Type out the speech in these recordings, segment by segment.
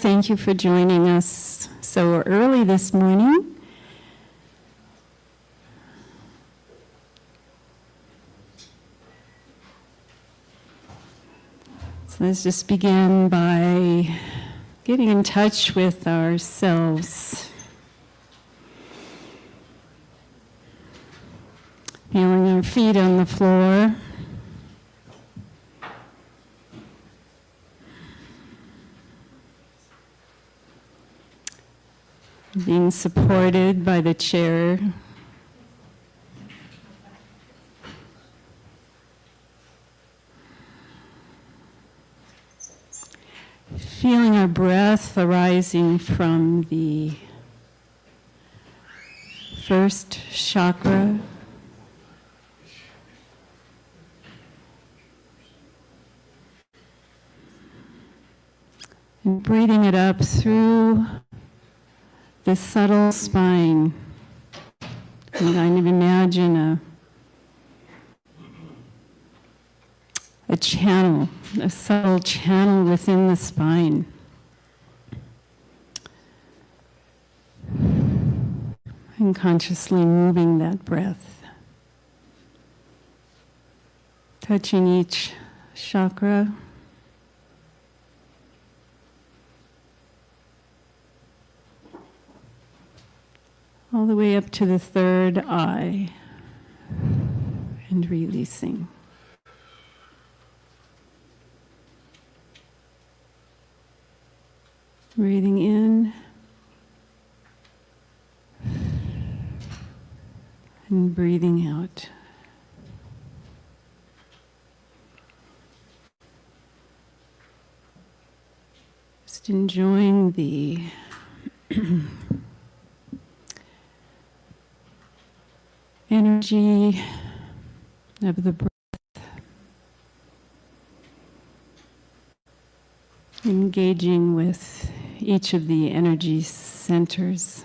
Thank you for joining us so early this morning. So let's just begin by getting in touch with ourselves. Feeling our feet on the floor. Being supported by the chair. Feeling our breath arising from the first chakra. And breathing it up through the subtle spine. And kind of imagine a channel, a subtle channel within the spine. And consciously moving that breath. Touching each chakra. All the way up to the third eye, and releasing. Breathing in, and breathing out. Just enjoying the energy of the breath, engaging with each of the energy centers.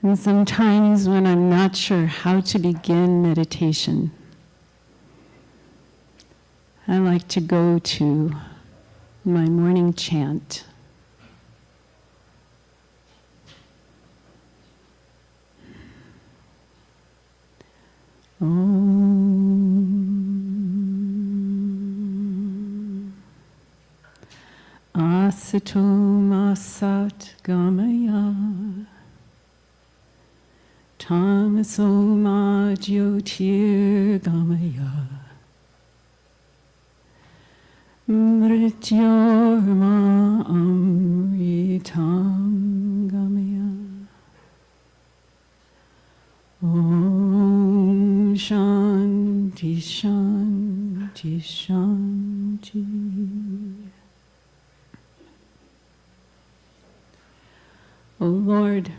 And sometimes when I'm not sure how to begin meditation, I like to go to my morning chant. Om Asato Ma Sat Gamaya Tamaso Ma Jyotir Gamaya Mrityor Ma Amritam Gamaya Om Shanti Shanti Shanti. O Lord,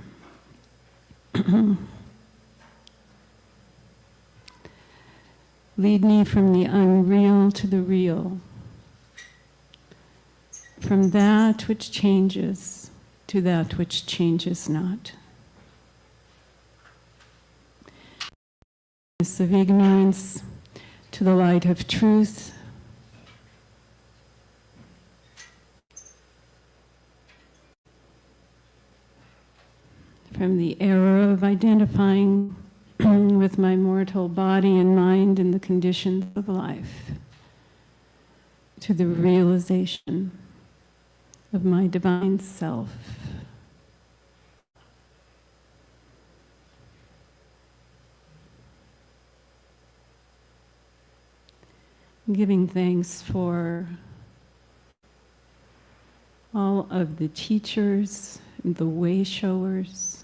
lead me from the unreal to the real, from that which changes to that which changes not. Of ignorance to the light of truth, from the error of identifying with my mortal body and mind and the conditions of life, to the realization of my divine self. Giving thanks for all of the teachers, the way showers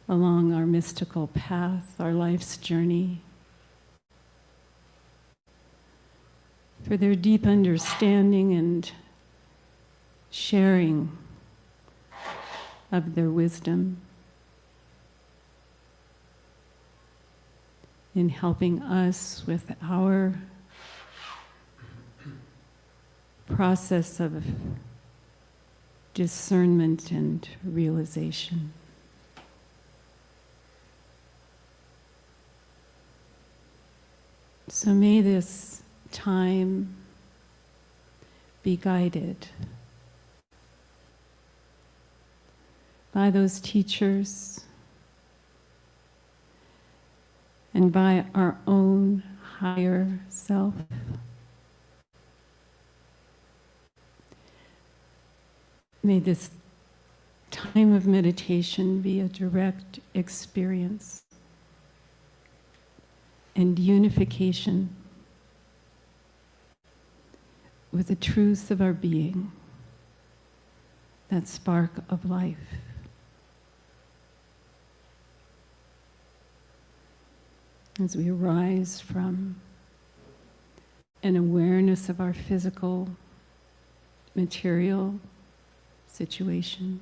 along our mystical path, our life's journey, for their deep understanding and sharing of their wisdom in helping us with our process of discernment and realization. So may this time be guided by those teachers and by our own higher self. May this time of meditation be a direct experience and unification with the truth of our being, that spark of life. As we arise from an awareness of our physical, material situation,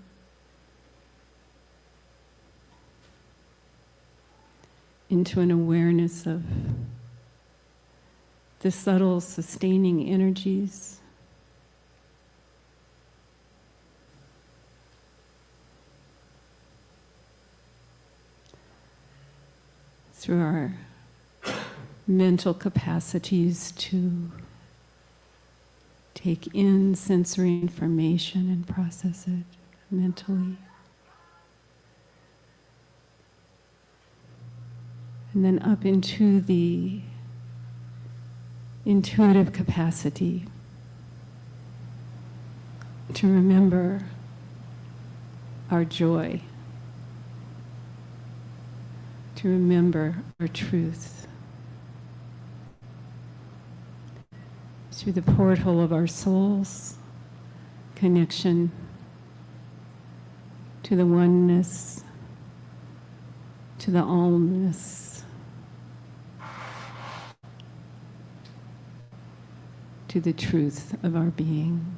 into an awareness of the subtle sustaining energies, through our mental capacities to take in sensory information and process it mentally. And then up into the intuitive capacity to remember our joy, to remember our truth. Through the portal of our soul's connection to the oneness, to the allness, to the truth of our being.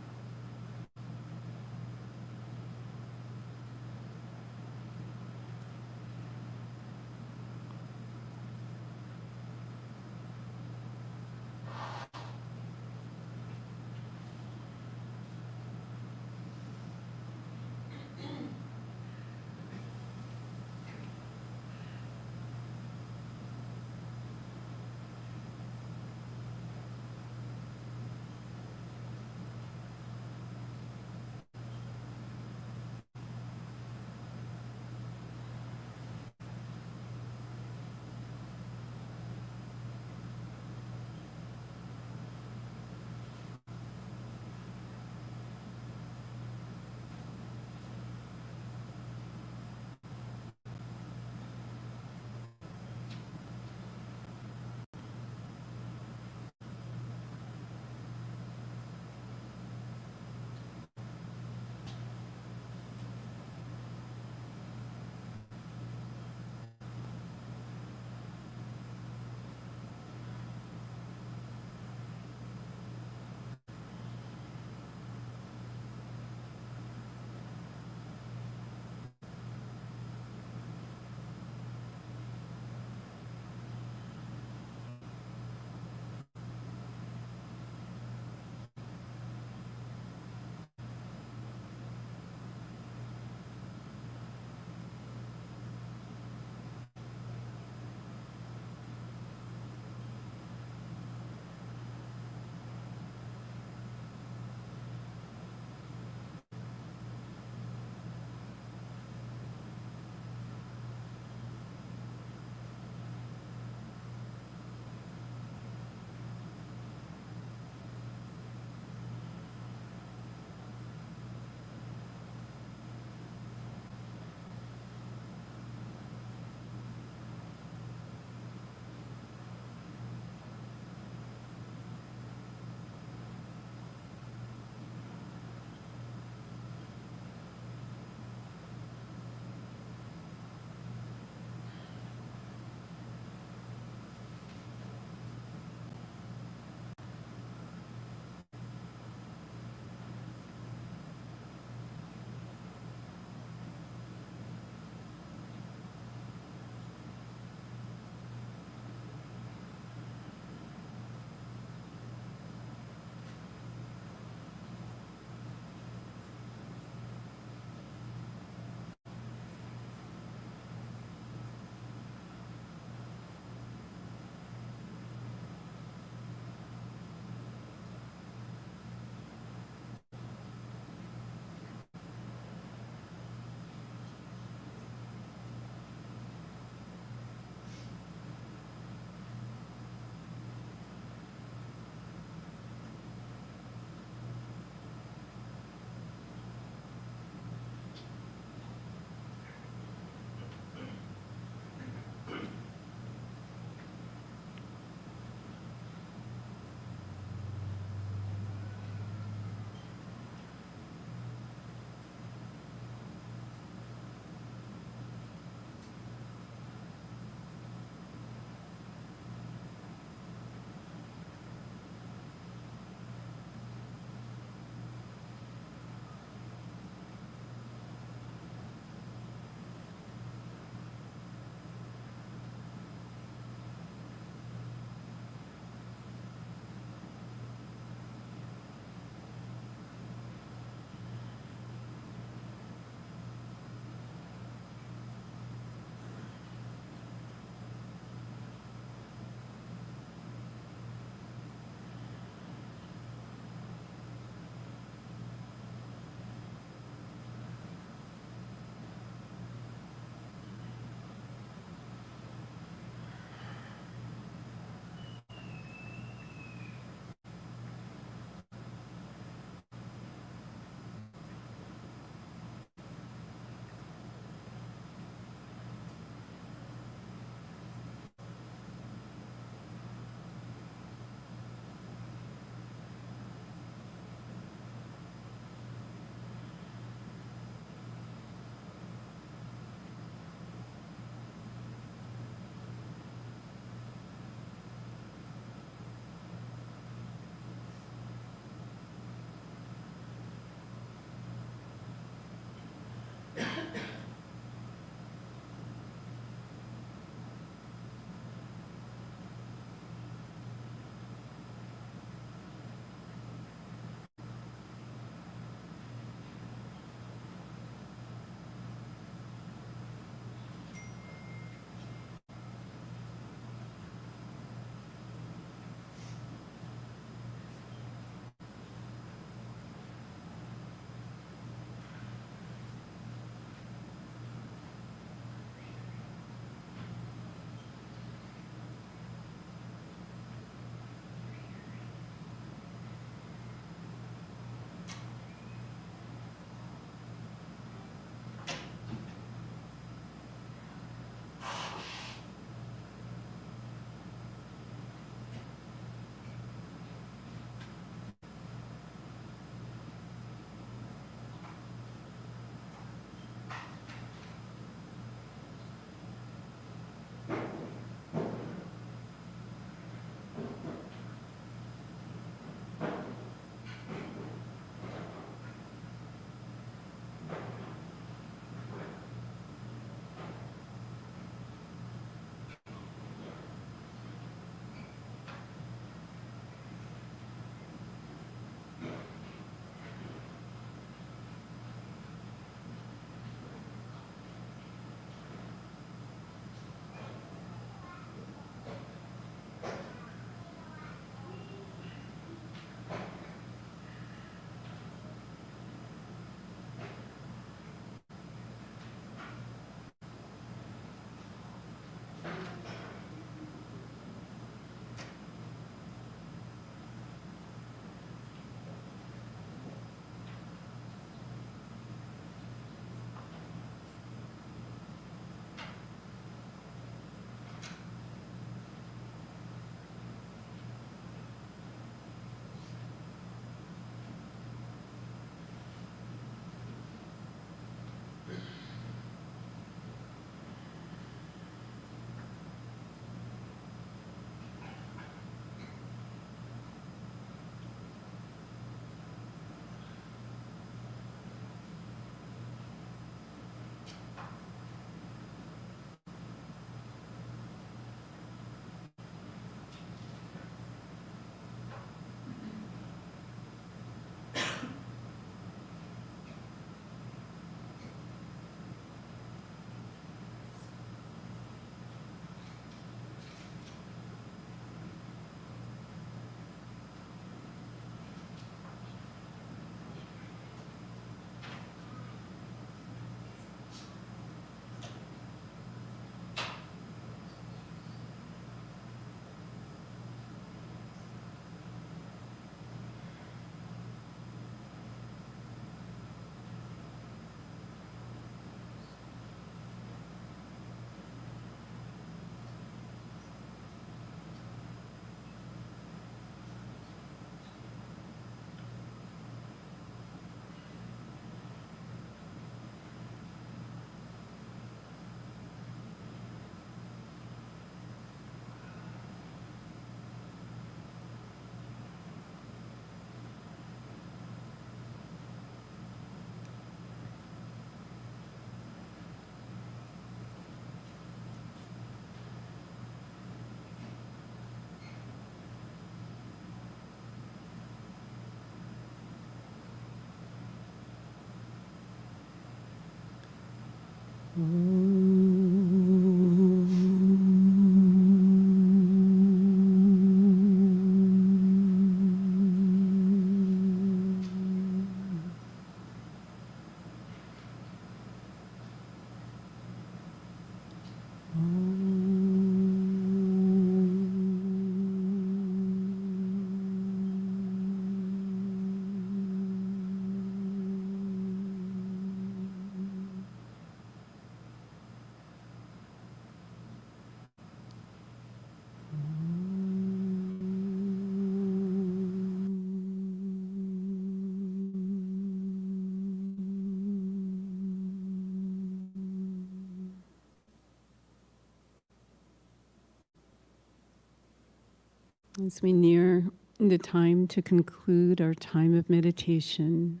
As we near the time to conclude our time of meditation,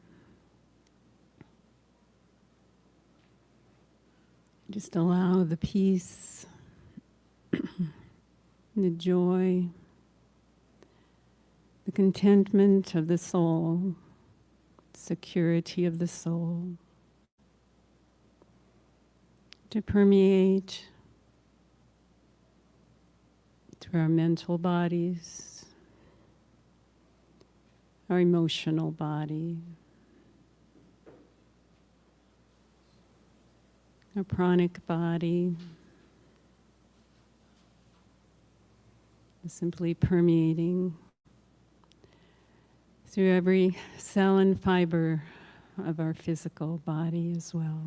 just allow the peace, the joy, the contentment of the soul, security of the soul to permeate through our mental bodies, our emotional body, our pranic body, simply permeating through every cell and fiber of our physical body as well.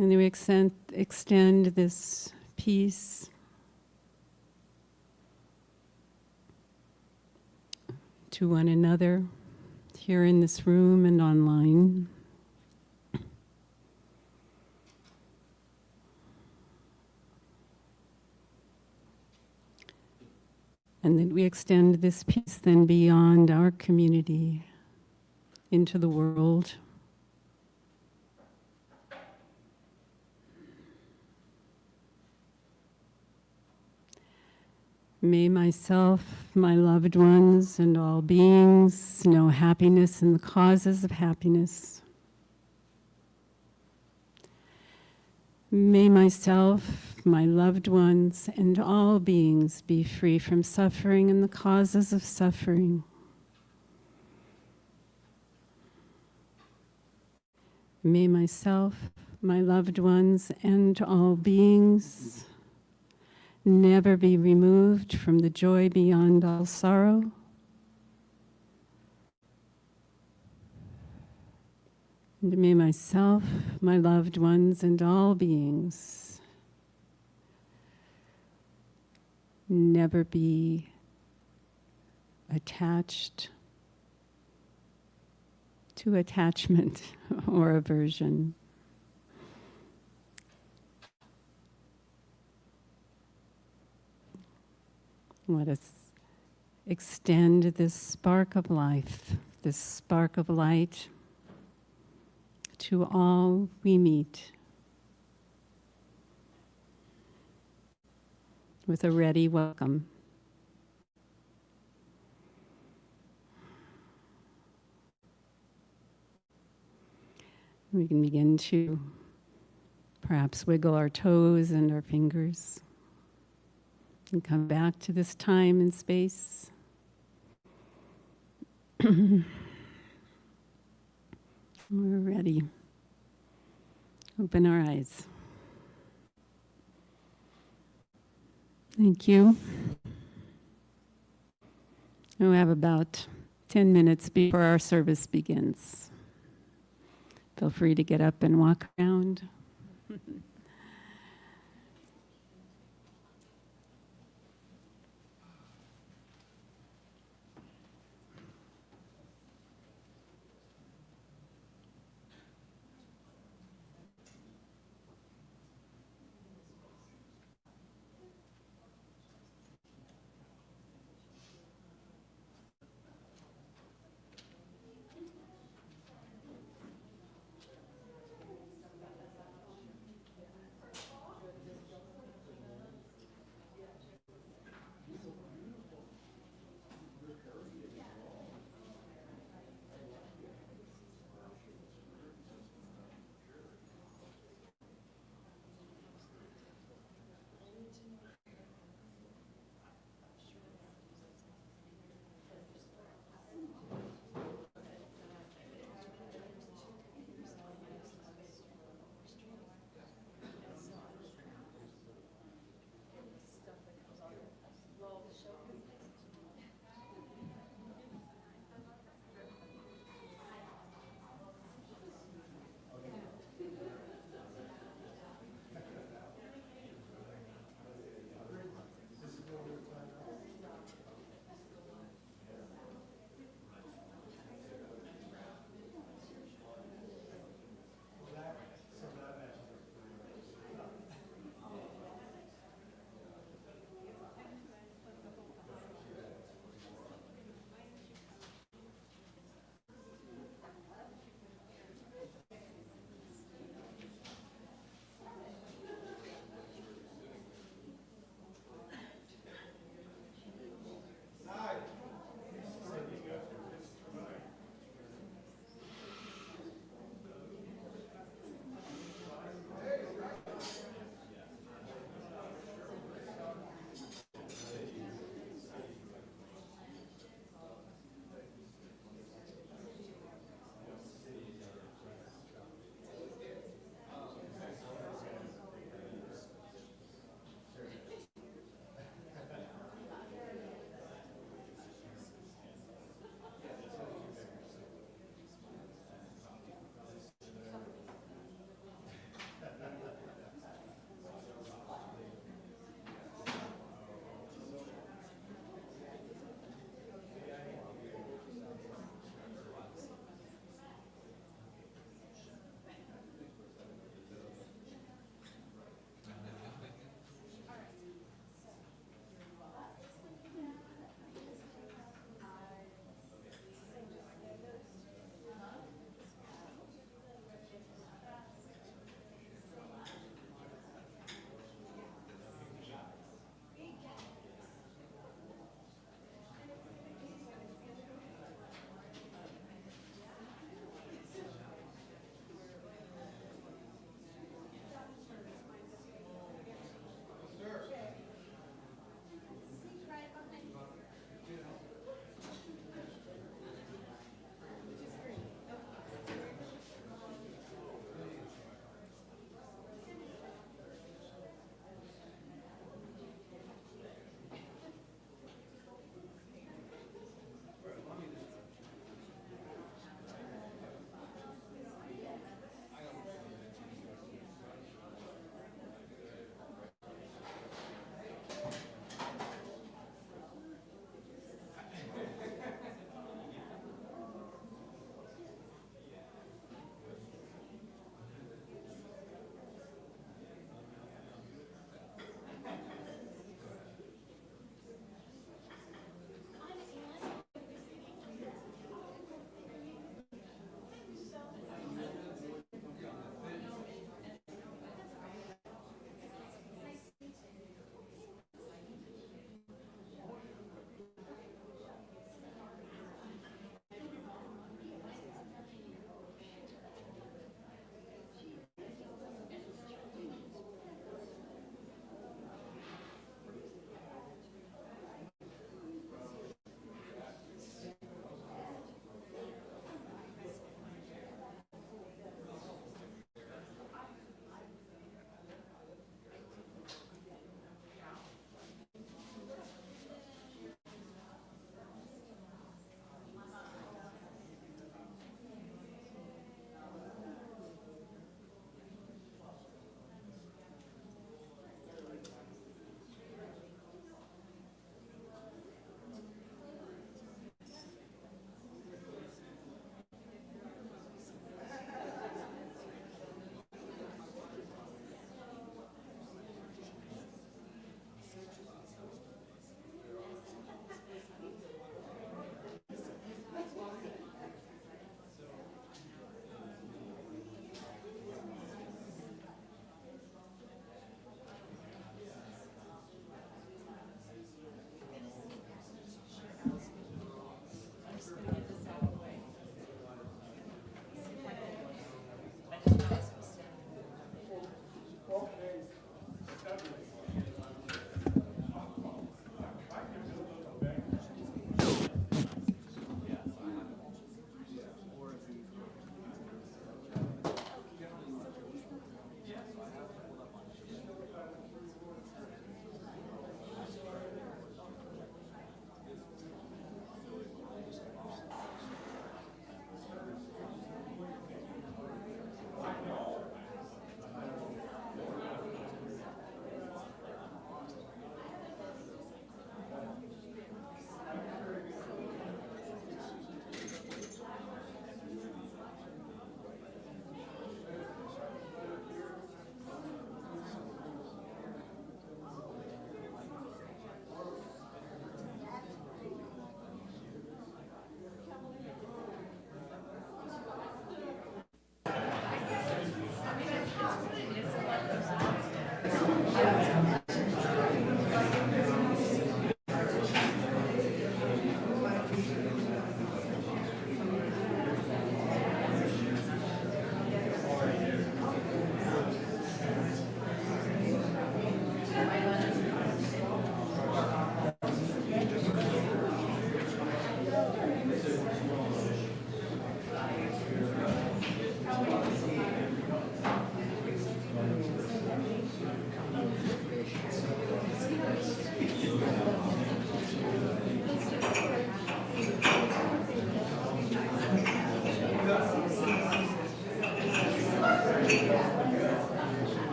And then we extend this peace to one another here in this room and online. And then we extend this peace then beyond our community into the world. May myself, my loved ones, and all beings know happiness and the causes of happiness. May myself, my loved ones, and all beings be free from suffering and the causes of suffering. May myself, my loved ones, and all beings never be removed from the joy beyond all sorrow. And may myself, my loved ones, and all beings never be attached to attachment or aversion. Let us extend this spark of life, this spark of light to all we meet with a ready welcome. We can begin to perhaps wiggle our toes and our fingers and come back to this time and space. We're ready. Open our eyes. Thank you. We have about 10 minutes before our service begins. Feel free to get up and walk around.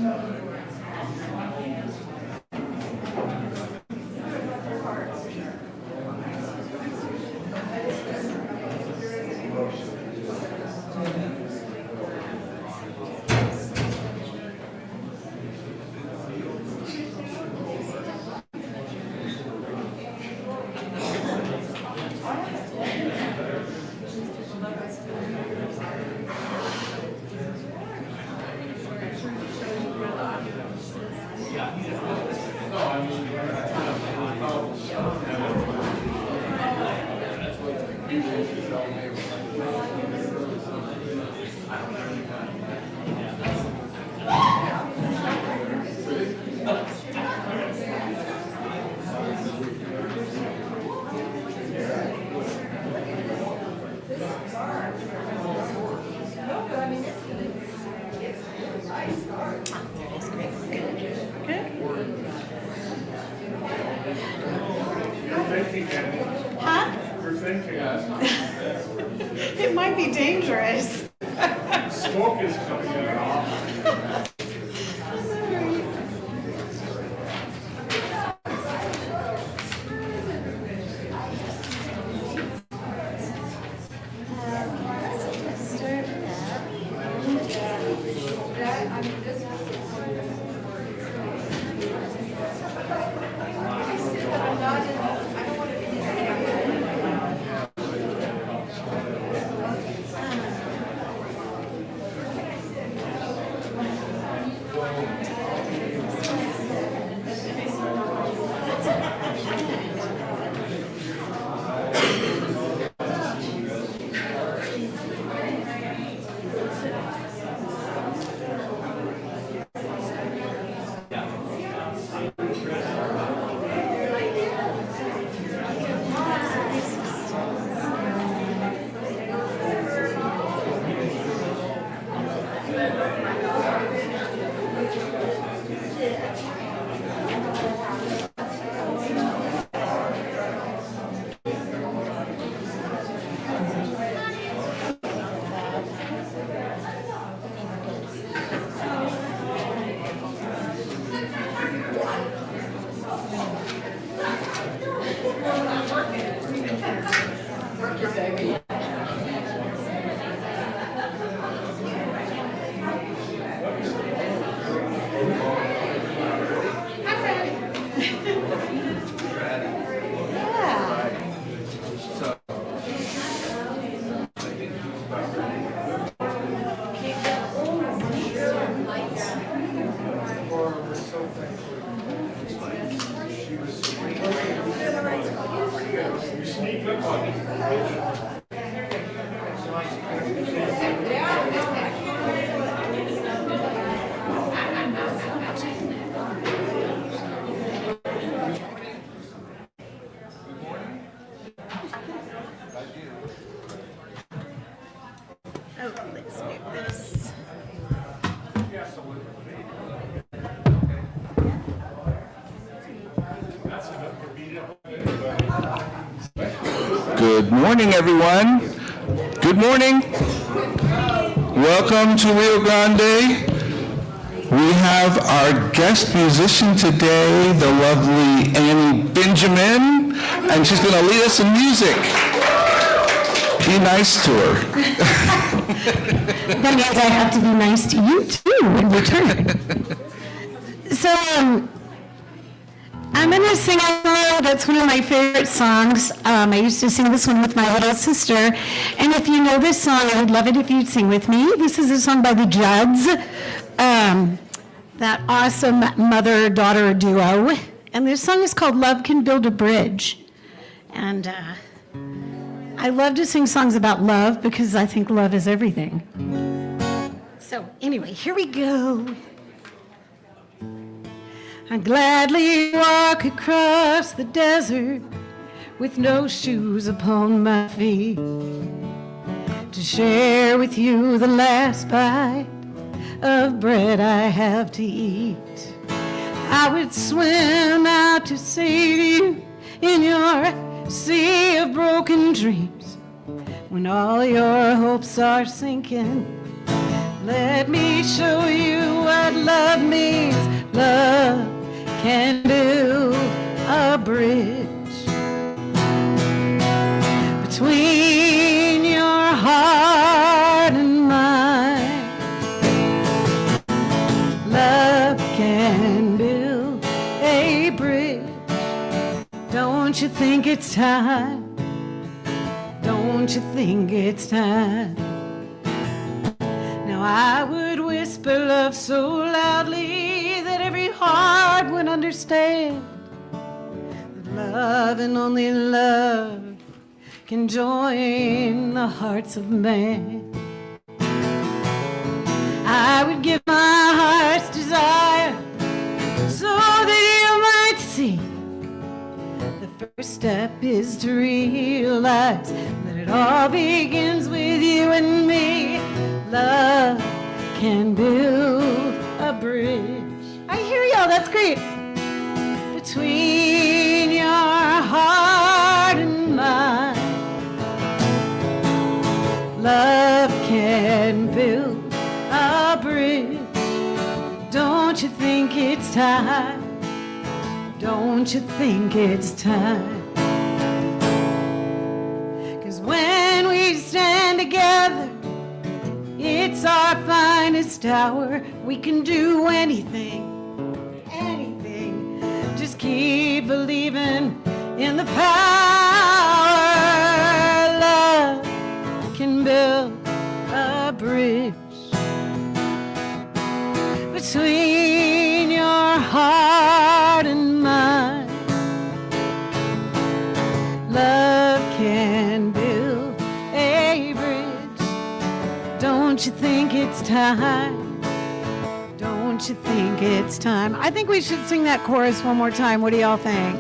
Huh? It might be dangerous. Smoke is coming out. Oh, let's move this. Good morning, everyone. Good morning. Welcome to Rio Grande. We have our guest musician today, the lovely Annie Benjamin, and she's going to lead us in music. Be nice to her. That means I have to be nice to you, too, in return. So, I'm going to sing a song that's one of my favorite songs. I used to sing this one with my little sister. And if you know this song, I would love it if you'd sing with me. This is a song by the Judds, that awesome mother-daughter duo. And this song is called Love Can Build a Bridge. And I love to sing songs about love because I think love is everything. So anyway, here we go. I'd gladly walk across the desert with no shoes upon my feet to share with you the last bite of bread I have to eat. I would swim out to save you in your sea of broken dreams when all your hopes are sinking. Let me show you what love means. can build a bridge between your heart and mine. Love can build a bridge. Don't you think it's time? Don't you think it's time? Now I would whisper love so loudly that every heart would understand that love and only love can join the hearts of man. I would give my heart's desire so that you might see. The first step is to realize that it all begins with you and me. Love can build a bridge. I hear y'all, that's great. Between your heart and mine. Love can build a bridge. Don't you think it's time? Don't you think it's time? 'Cause when we stand together, it's our finest hour. We can do anything, anything. Just keep believing in the power. Love can build a bridge between your heart and mine. Love can build a bridge. Don't you think it's time? Don't you think it's time? I think we should sing that chorus one more time. What do y'all think?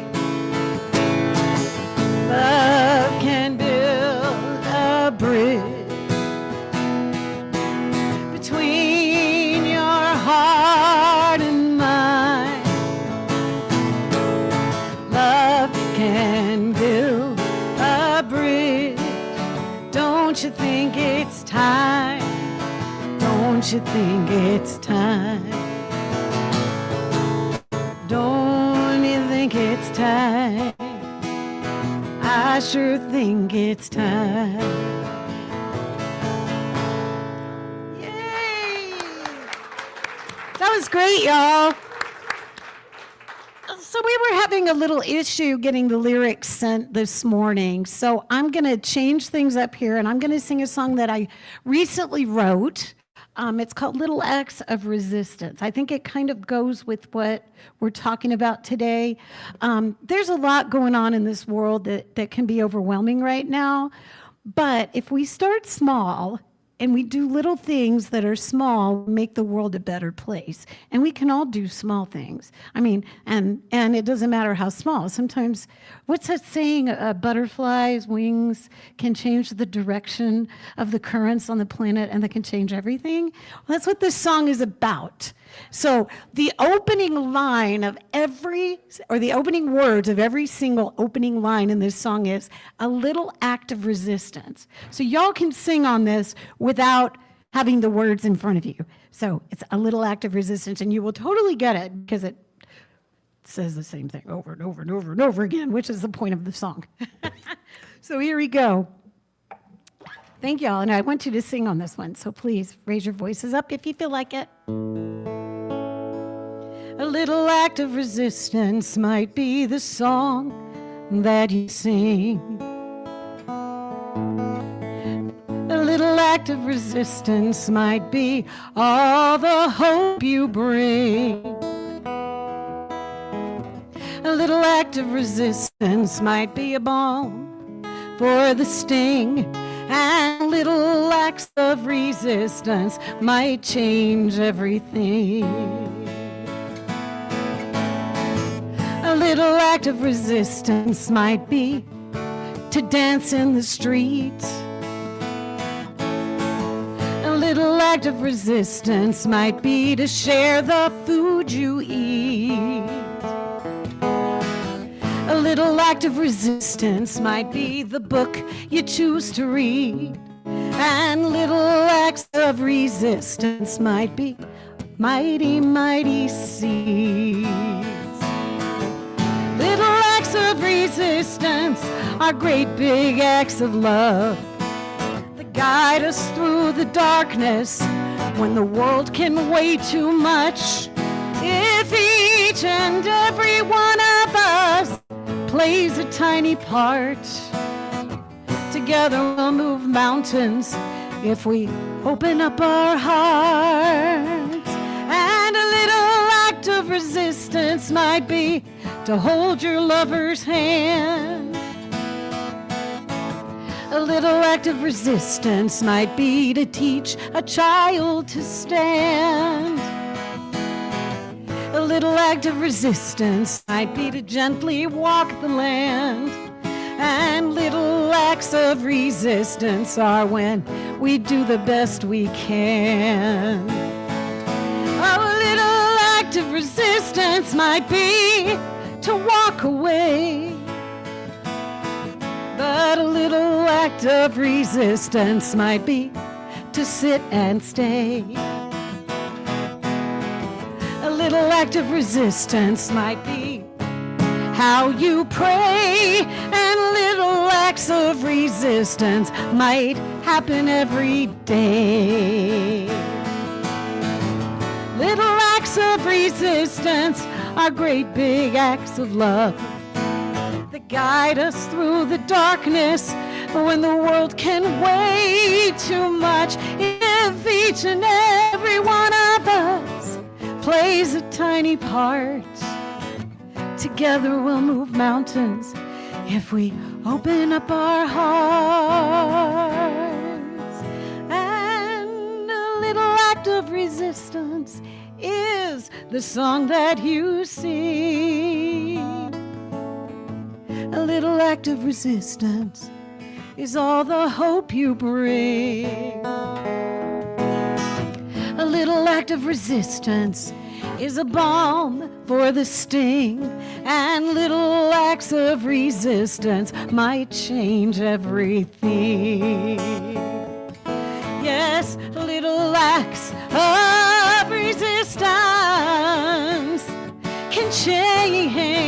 Love can build a bridge between your heart and mine. Love can build a bridge. Don't you think it's time? Don't you think it's time? Don't you think it's time? I sure think it's time. Yay! That was great, y'all. So we were having a little issue getting the lyrics sent this morning. So I'm going to change things up here, and I'm going to sing a song that I recently wrote. It's called Little Acts of Resistance. I think it kind of goes with what we're talking about today. There's a lot going on in this world that can be overwhelming right now. But if we start small and we do little things that are small, make the world a better place. And we can all do small things. I mean, and it doesn't matter how small. Sometimes, what's that saying? A butterfly's wings can change the direction of the currents on the planet, and that can change everything. Well, that's what this song is about. So the opening line of the opening words of every single opening line in this song is a little act of resistance. So y'all can sing on this without having the words in front of you. So it's a little act of resistance, and you will totally get it because it says the same thing over and over and over and over again, which is the point of the song. So here we go. Thank y'all, and I want you to sing on this one, so please raise your voices up if you feel like it. A little act of resistance might be the song that you sing. A little act of resistance might be all the hope you bring. A little act of resistance might be a balm for the sting, and little acts of resistance might change everything. A little act of resistance might be to dance in the street. A little act of resistance might be to share the food you eat. A little act of resistance might be the book you choose to read. And little acts of resistance might be mighty, mighty seeds. resistance are great big acts of love that guide us through the darkness when the world can weigh too much. If each and every one of us plays a tiny part, together we'll move mountains if we open up our hearts. And a little act of resistance might be to hold your lover's hand. A little act of resistance might be to teach a child to stand. A little act of resistance might be to gently walk the land. And little acts of resistance are when we do the best we can. Oh, a little act of resistance might be to walk away. But a little act of resistance might be to sit and stay. A little act of resistance might be how you pray, and little acts of resistance might happen every day. Little acts of resistance are great big acts of love that guide us through the darkness when the world can weigh too much. If each and every one of us plays a tiny part, together we'll move mountains if we open up our hearts. And a little act of resistance is the song that you sing. A little act of resistance is all the hope you bring. A little act of resistance is a balm for the sting, and little acts of resistance might change everything. Yes, little acts of resistance can change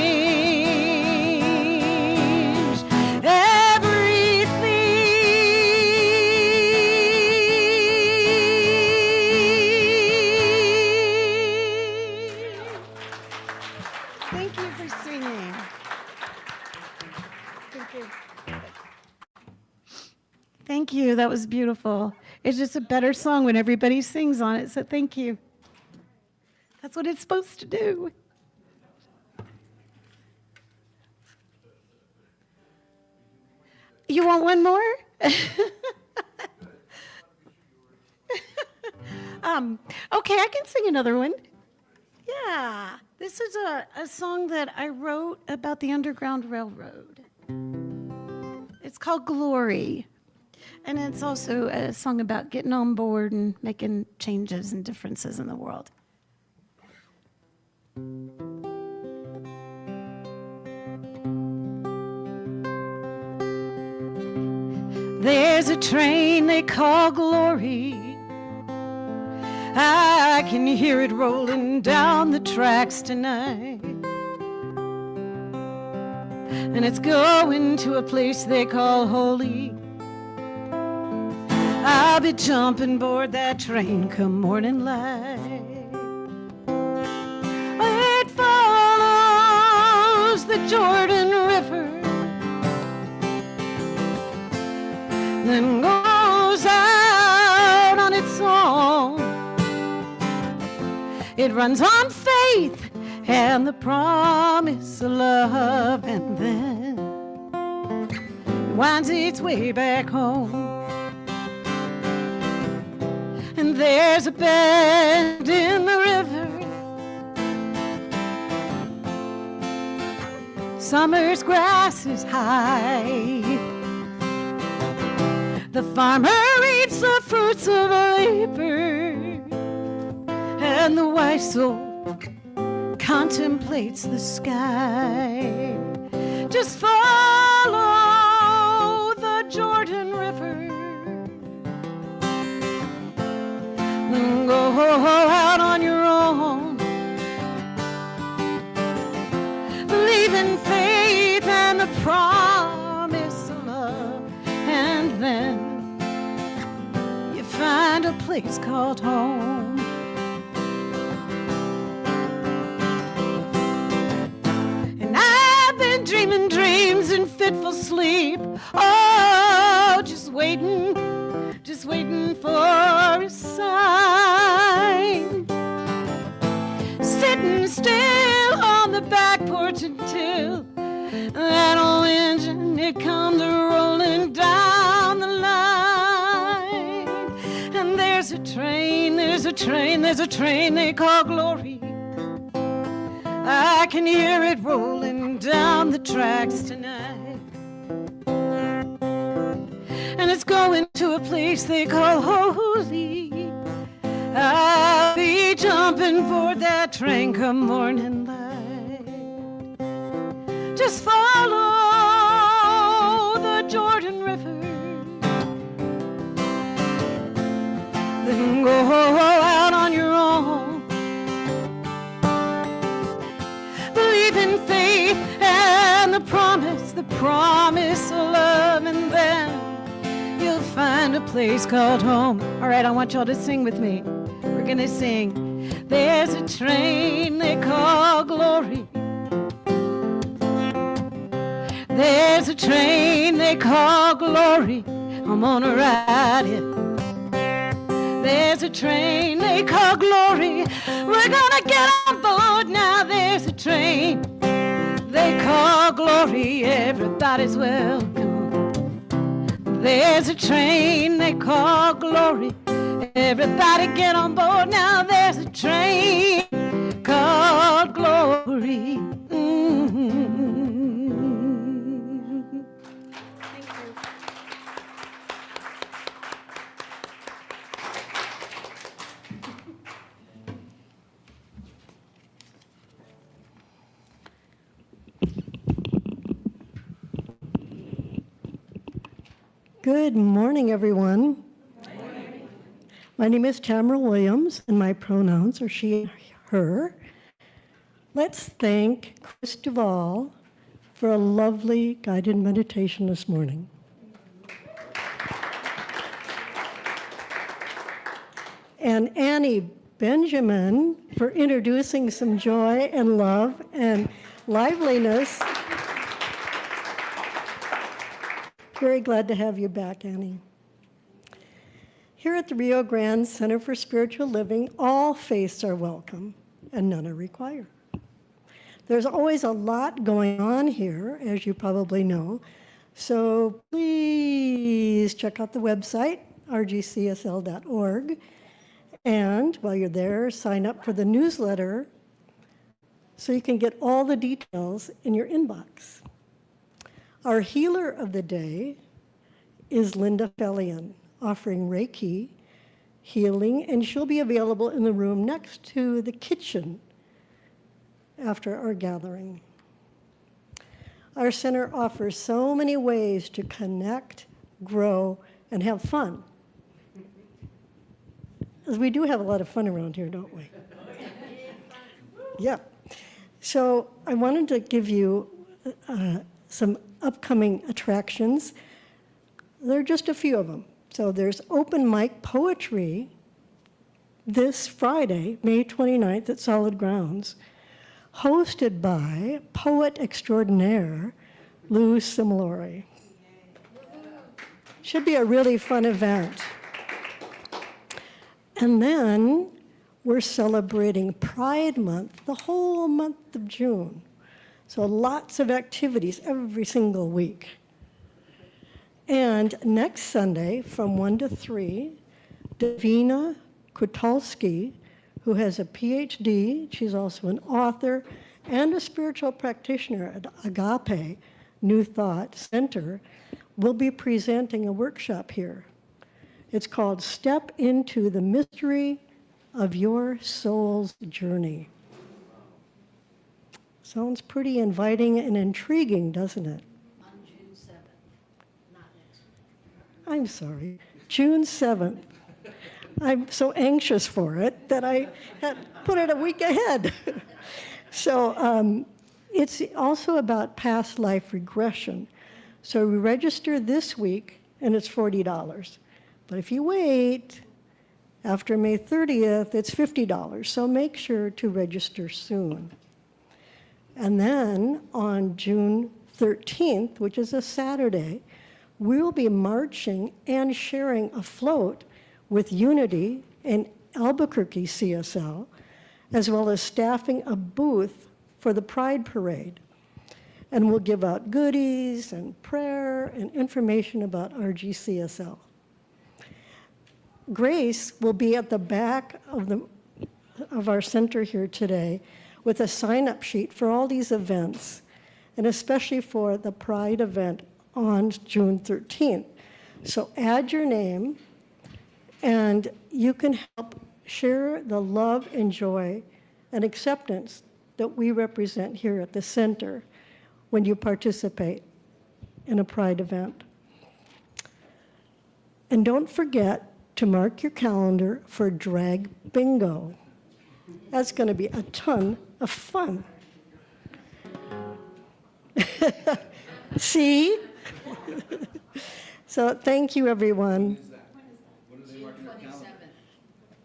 Thank you. That was beautiful. It's just a better song when everybody sings on it, so thank you. That's what it's supposed to do. You want one more? Okay, I can sing another one. Yeah. This is a song that I wrote about the Underground Railroad. It's called Glory. And it's also a song about getting on board and making changes and differences in the world. There's a train they call Glory. I can hear it rolling down the tracks tonight. And it's going to a place they call holy. I'll be jumping aboard that train come morning light. It follows the Jordan River, then goes out on its own. It runs on faith and the promise of love, and then it winds its way back home. And there's a bend in the river. Summer's grass is high. The farmer eats the fruits of labor, and the wise soul contemplates the sky. Just follow the Jordan River. Go out on your own. Believe in faith and promise of love, and then you find a place called home. And I've been dreaming dreams in fitful sleep, oh, just waiting for a sign. Sitting still on the back porch until that old engine, it comes rolling down the line. And there's a train they call glory. I can hear it rolling down the tracks tonight. And it's going to a place they call holy. I'll be jumping for that train come morning light. Just follow the Jordan River, then go out on your own. Believe in faith and the promise of love, and then you'll find a place called home. All right, I want y'all to sing with me. We're gonna sing. There's a train they call glory. There's a train they call glory. I'm gonna ride it. There's a train they call glory. We're gonna get on board now. There's a train they call glory. Everybody's welcome. There's a train they call glory. Everybody get on board now. There's a train called glory. Thank you. Good morning, everyone. My name is Tamara Williams, and my pronouns are she, her. Let's thank Chris Duvall for a lovely guided meditation this morning. And Annie Benjamin for introducing some joy and love and liveliness. Very glad to have you back, Annie. Here at the Rio Grande Center for Spiritual Living, all faiths are welcome and none are required. There's always a lot going on here, as you probably know, so please check out the website, rgcsl.org, and while you're there, sign up for the newsletter so you can get all the details in your inbox. Our healer of the day is Linda Fellion, offering Reiki healing, and she'll be available in the room next to the kitchen after our gathering. Our center offers so many ways to connect, grow, and have fun. As we do have a lot of fun around here, don't we? Yeah. So I wanted to give you some upcoming attractions. There are just a few of them. So there's open mic poetry this Friday, May 29th at Solid Grounds, hosted by poet extraordinaire Lou Similori. Should be a really fun event. And then we're celebrating Pride Month, the whole month of June. So lots of activities every single week. And next Sunday from 1 to 3, Davina Kutalski, who has a PhD, she's also an author and a spiritual practitioner at Agape New Thought Center, will be presenting a workshop here. It's called Step into the Mystery of Your Soul's Journey. Sounds pretty inviting and intriguing, doesn't it? On June 7th, not next week. I'm sorry, June 7th. I'm so anxious for it that I had put it a week ahead. So It's also about past life regression. So we register this week, and it's $40. But if you wait, after May 30th, it's $50. So make sure to register soon. And then on June 13th, which is a Saturday, we will be marching and sharing a float with Unity in Albuquerque CSL, as well as staffing a booth for the Pride Parade. And we'll give out goodies and prayer and information about RGCSL. Grace will be at the back of our center here today with a sign-up sheet for all these events, and especially for the Pride event on June 13th. So add your name, and you can help share the love and joy and acceptance that we represent here at the center when you participate in a Pride event. And don't forget to mark your calendar for Drag Bingo. That's going to be a ton of fun. See? So thank you, everyone.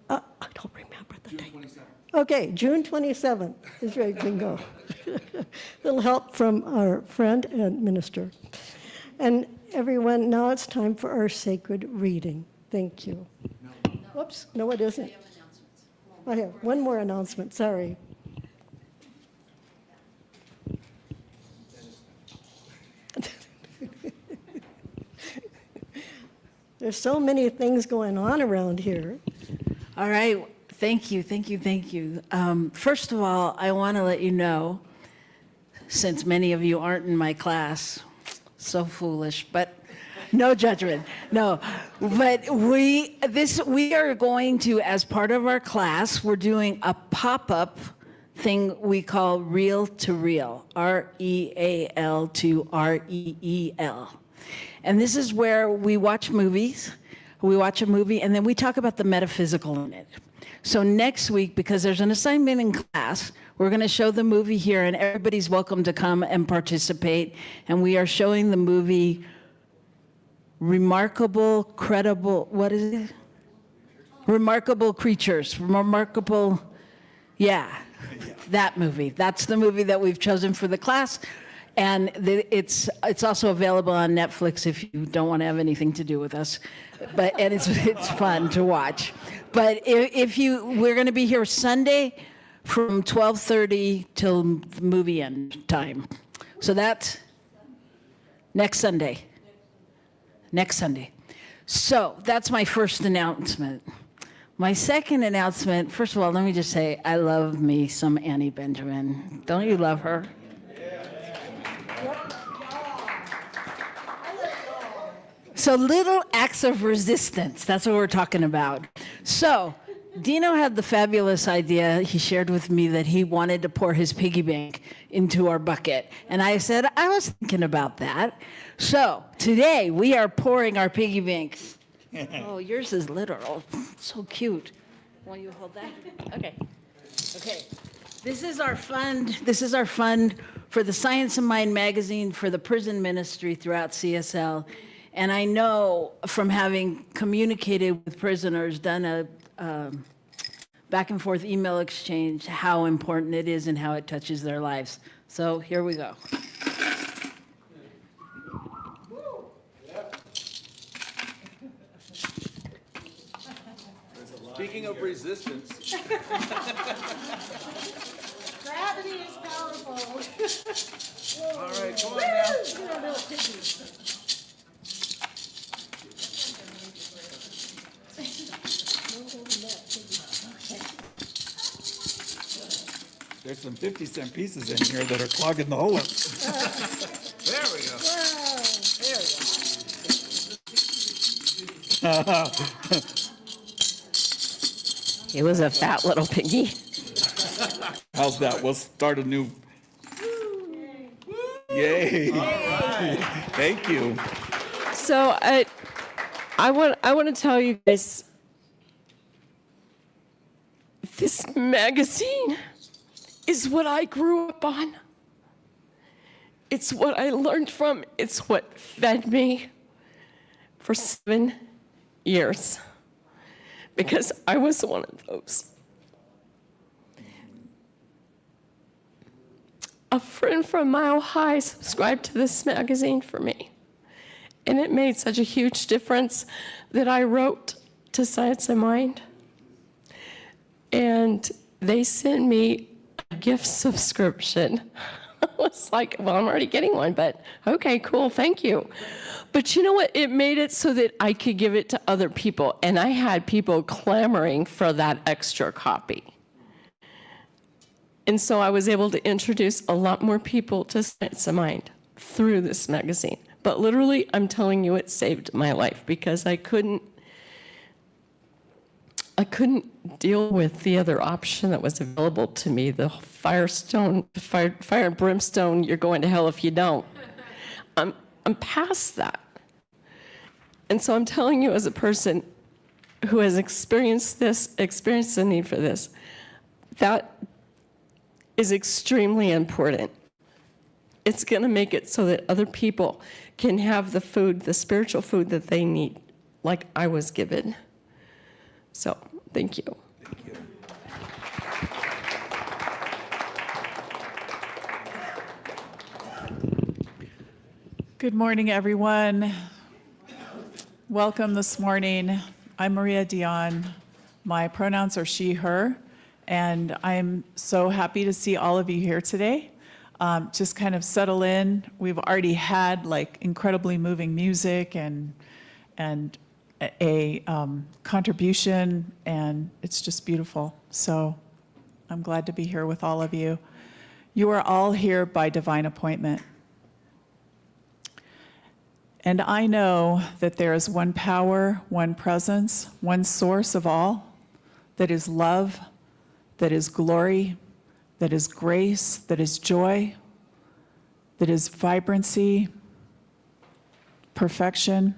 I don't remember the date. Okay, June 27th is Drag Bingo. Little help from our friend and minister. And everyone, now it's time for our sacred reading. Thank you. Whoops, no it isn't. I have one more announcement, sorry. There's so many things going on around here. All right. Thank you. First of all, I want to let you know, since many of you aren't in my class, so foolish, but no judgment. No, but we are going to, as part of our class, we're doing a pop-up thing we call Reel to Reel, R-E-A-L to R-E-E-L. And this is where we watch movies. We watch a movie, and then we talk about the metaphysical in it. So next week, because there's an assignment in class, we're going to show the movie here, and everybody's welcome to come and participate. And we are showing the movie Remarkable Creatures. That movie. That's the movie that we've chosen for the class. And it's also available on Netflix if you don't want to have anything to do with us. And it's fun to watch. But we're going to be here Sunday from 12:30 till the movie end time. So that's next Sunday. So that's my first announcement. My second announcement, first of all, let me just say, I love me some Annie Benjamin. Don't you love her? So little acts of resistance, that's what we're talking about. So Dino had the fabulous idea, he shared with me that he wanted to pour his piggy bank into our bucket. And I said, I was thinking about that. So today we are pouring our piggy banks. Oh, yours is literal, so cute. Want you to hold that? Okay. This is our fund for the Science of Mind magazine for the prison ministry throughout CSL. And I know from having communicated with prisoners, done a back and forth email exchange, how important it is and how it touches their lives. So here we go. Speaking of resistance. Gravity is powerful. All right, come on now. There's some 50-cent pieces in here that are clogging the hole up. There we go. It was a fat little piggy. How's that? We'll start a new. Yay! All right. Thank you. So I want to tell you guys, this magazine is what I grew up on. It's what I learned from. It's what fed me for 7 years, because I was one of those. A friend from Mile High subscribed to this magazine for me, and it made such a huge difference that I wrote to Science and Mind, and they sent me a gift subscription. I was like, well, I'm already getting one, but okay, cool, thank you. But you know what? It made it so that I could give it to other people, and I had people clamoring for that extra copy. And so I was able to introduce a lot more people to Science and Mind through this magazine. But literally, I'm telling you, it saved my life, because I couldn't deal with the other option that was available to me, the fire and brimstone, you're going to hell if you don't. I'm past that. And so I'm telling you, as a person who has experienced the need for this, that is extremely important. It's going to make it so that other people can have the food, the spiritual food that they need, like I was given. So, thank you. Thank you. Good morning, everyone. Welcome this morning. I'm Maria Dion. My pronouns are she, her, and I'm so happy to see all of you here today. Just kind of settle in. We've already had like incredibly moving music and a contribution, and it's just beautiful. So I'm glad to be here with all of you. You are all here by divine appointment. And I know that there is one power, one presence, one source of all, that is love, that is glory, that is grace, that is joy, that is vibrancy, perfection,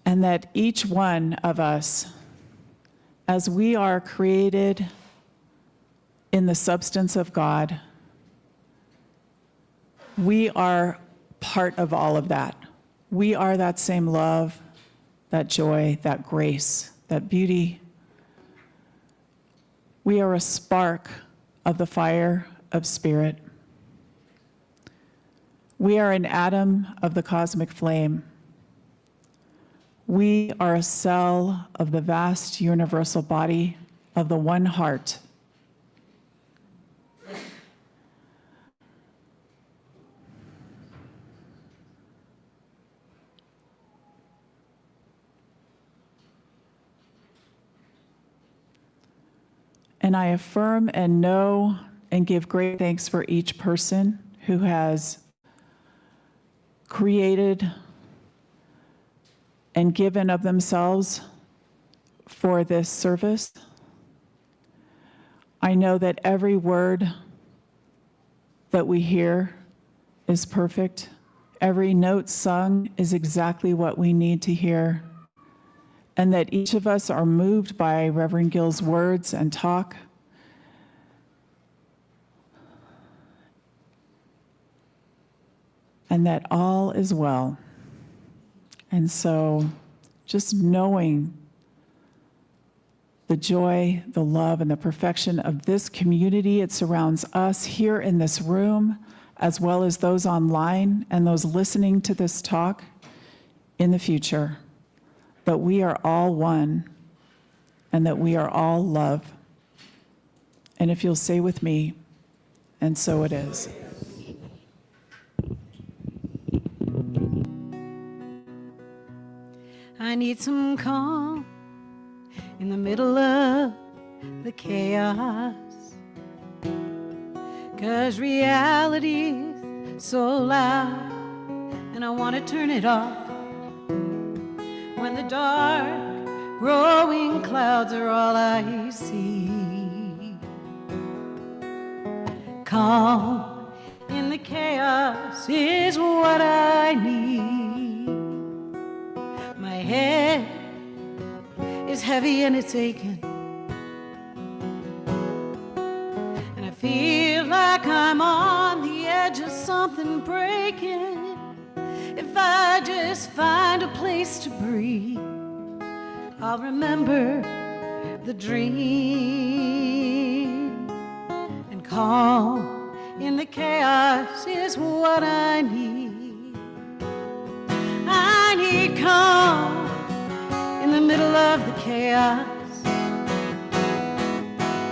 and that each one of us, as we are created in the substance of God, we are part of all of that. We are that same love, that joy, that grace, that beauty. We are a spark of the fire of spirit. We are an atom of the cosmic flame. We are a cell of the vast universal body of the one heart. And I affirm and know and give great thanks for each person who has created and given of themselves for this service. I know that every word that we hear is perfect. Every note sung is exactly what we need to hear. And that each of us are moved by Reverend Gill's words and talk. And that all is well. And so just knowing the joy, the love, and the perfection of this community, it surrounds us here in this room, as well as those online and those listening to this talk in the future. That we are all one, and that we are all love. And if you'll say with me, and so it is. I need some calm in the middle of the chaos, 'cause reality's so loud, and I want to turn it off. When the dark, growing clouds are all I see. Calm in the chaos is what I need. My head is heavy and it's aching, and I feel like I'm something breaking, if I just find a place to breathe, I'll remember the dream. And calm in the chaos is what I need. I need calm in the middle of the chaos,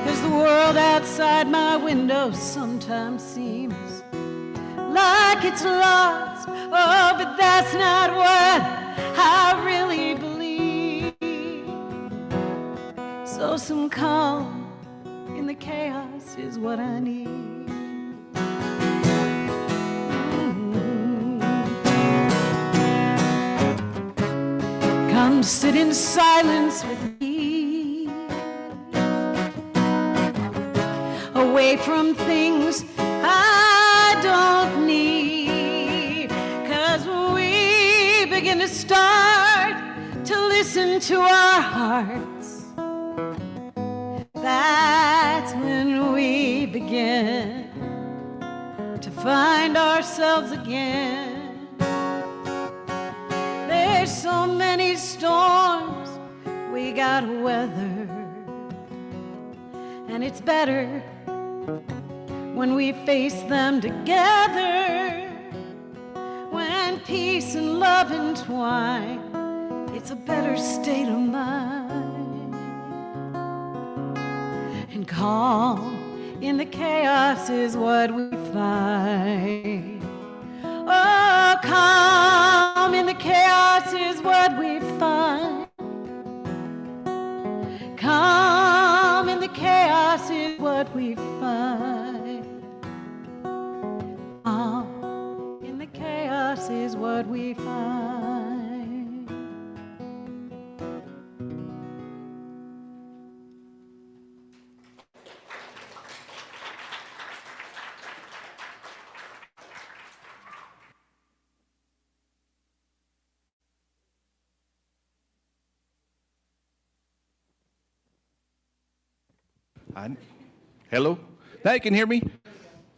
'cause the world outside my window sometimes seems like it's lost. Oh, but that's not what I really believe. So some calm in the chaos is what I need. Come sit in silence with me, away from things I don't need. 'Cause we begin to start to listen to our hearts, that's when we begin to find ourselves again. There's so many storms we gotta weather, and it's better when we face them together. When peace and love entwine, it's a better state of mind. And calm in the chaos is what we find. Oh, calm in the chaos is what we find. Calm in the chaos is what we find. Calm in the chaos is what we find. Hello? Now you can hear me?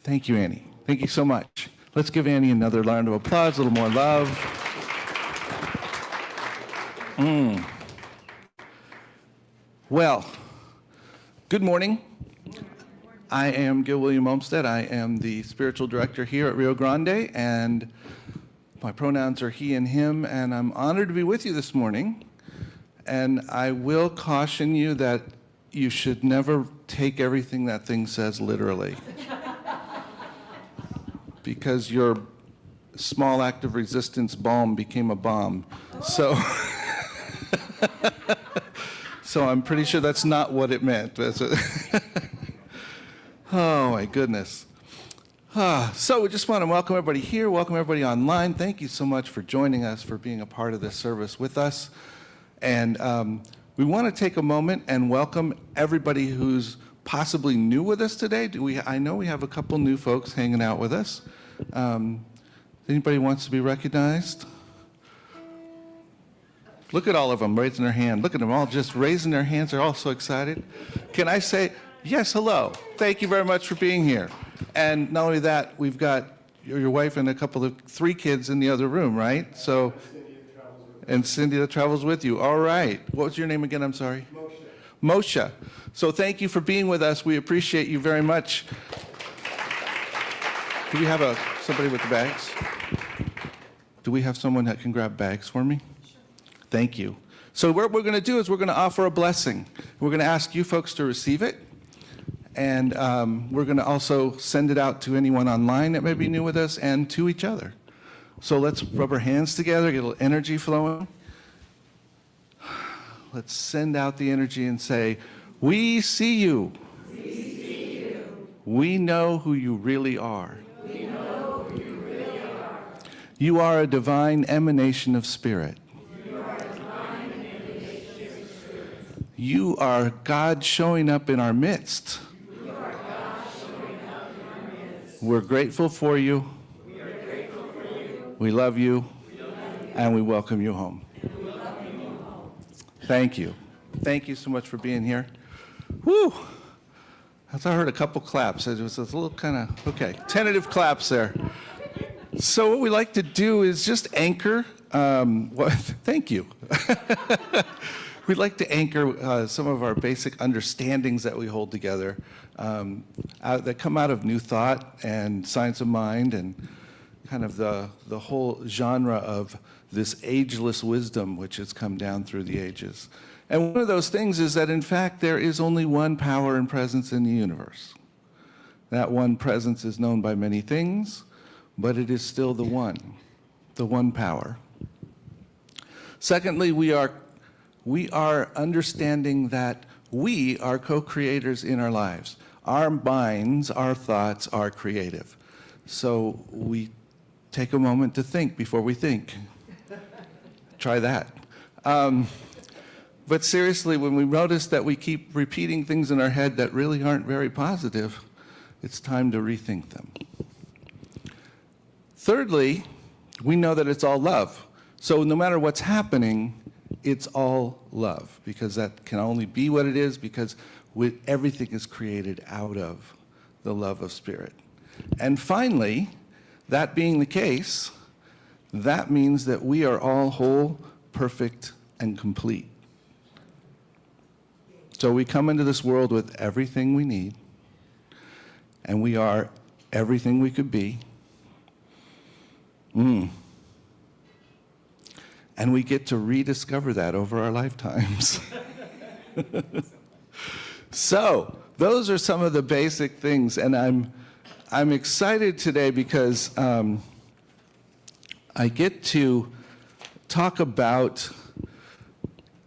Thank you, Annie. Thank you so much. Let's give Annie another round of applause, a little more love. Well, good morning. I am Gil William Olmsted. I am the spiritual director here at Rio Grande, and my pronouns are he and him, and I'm honored to be with you this morning. And I will caution you that you should never take everything that thing says literally. Because your small act of resistance balm became a bomb. So, so I'm pretty sure that's not what it meant. Oh my goodness. So we just want to welcome everybody here, welcome everybody online. Thank you so much for joining us, for being a part of this service with us. And we want to take a moment and welcome everybody who's possibly new with us today. I know we have a couple new folks hanging out with us. Anybody wants to be recognized? Look at all of them raising their hand. Look at them all just raising their hands. They're all so excited. Can I say, yes, hello. Thank you very much for being here. And not only that, we've got your wife and three kids in the other room, right? So. And Cindy that travels with you. All right. What was your name again? I'm sorry. Moshe. So thank you for being with us. We appreciate you very much. Do we have somebody with the bags? Do we have someone that can grab bags for me? Sure. Thank you. So what we're going to do is we're going to offer a blessing. We're going to ask you folks to receive it. And we're going to also send it out to anyone online that may be new with us and to each other. So let's rub our hands together, get a little energy flowing. Let's send out the energy and say, we see you. We see you. We know who you really are. We know who you really are. You are a divine emanation of spirit. You are a divine emanation of spirit. You are God showing up in our midst. You are God showing up in our midst. We're grateful for you. We love you, and we welcome you home. Thank you. Thank you so much for being here. Whew. I thought I heard a couple claps. It was a little kind of, okay, tentative claps there. So what we like to do is just anchor, thank you. We'd like to anchor some of our basic understandings that we hold together that come out of New Thought and Science of Mind and kind of the whole genre of this ageless wisdom which has come down through the ages. And one of those things is that, in fact, there is only one power and presence in the universe. That one presence is known by many things, but it is still the one power. Secondly, we are understanding that we are co-creators in our lives. Our minds, our thoughts are creative. So we take a moment to think before we think. Try that. But seriously, when we notice that we keep repeating things in our head that really aren't very positive, it's time to rethink them. Thirdly, we know that it's all love. So no matter what's happening, it's all love, because that can only be what it is because everything is created out of the love of Spirit. And finally, that being the case, that means that we are all whole, perfect, and complete. So we come into this world with everything we need, and we are everything we could be. And we get to rediscover that over our lifetimes. So those are some of the basic things, and I'm excited today because I get to talk about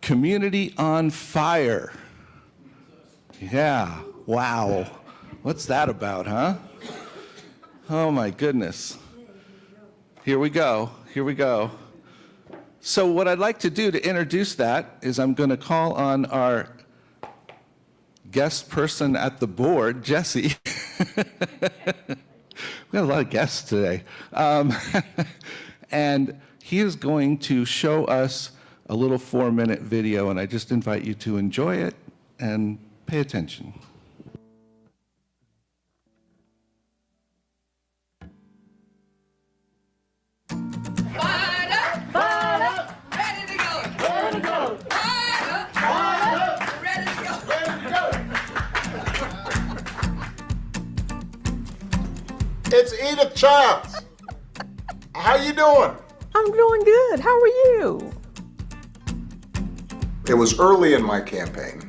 community on fire. Yeah, wow. What's that about, huh? Oh my goodness. Here we go. So what I'd like to do to introduce that is I'm going to call on our guest person at the board, Jesse. We got a lot of guests today. And he is going to show us a little 4-minute video, and I just invite you to enjoy it and pay attention. It's Edith Childs. How you doing? I'm doing good. How are you? It was early in my campaign,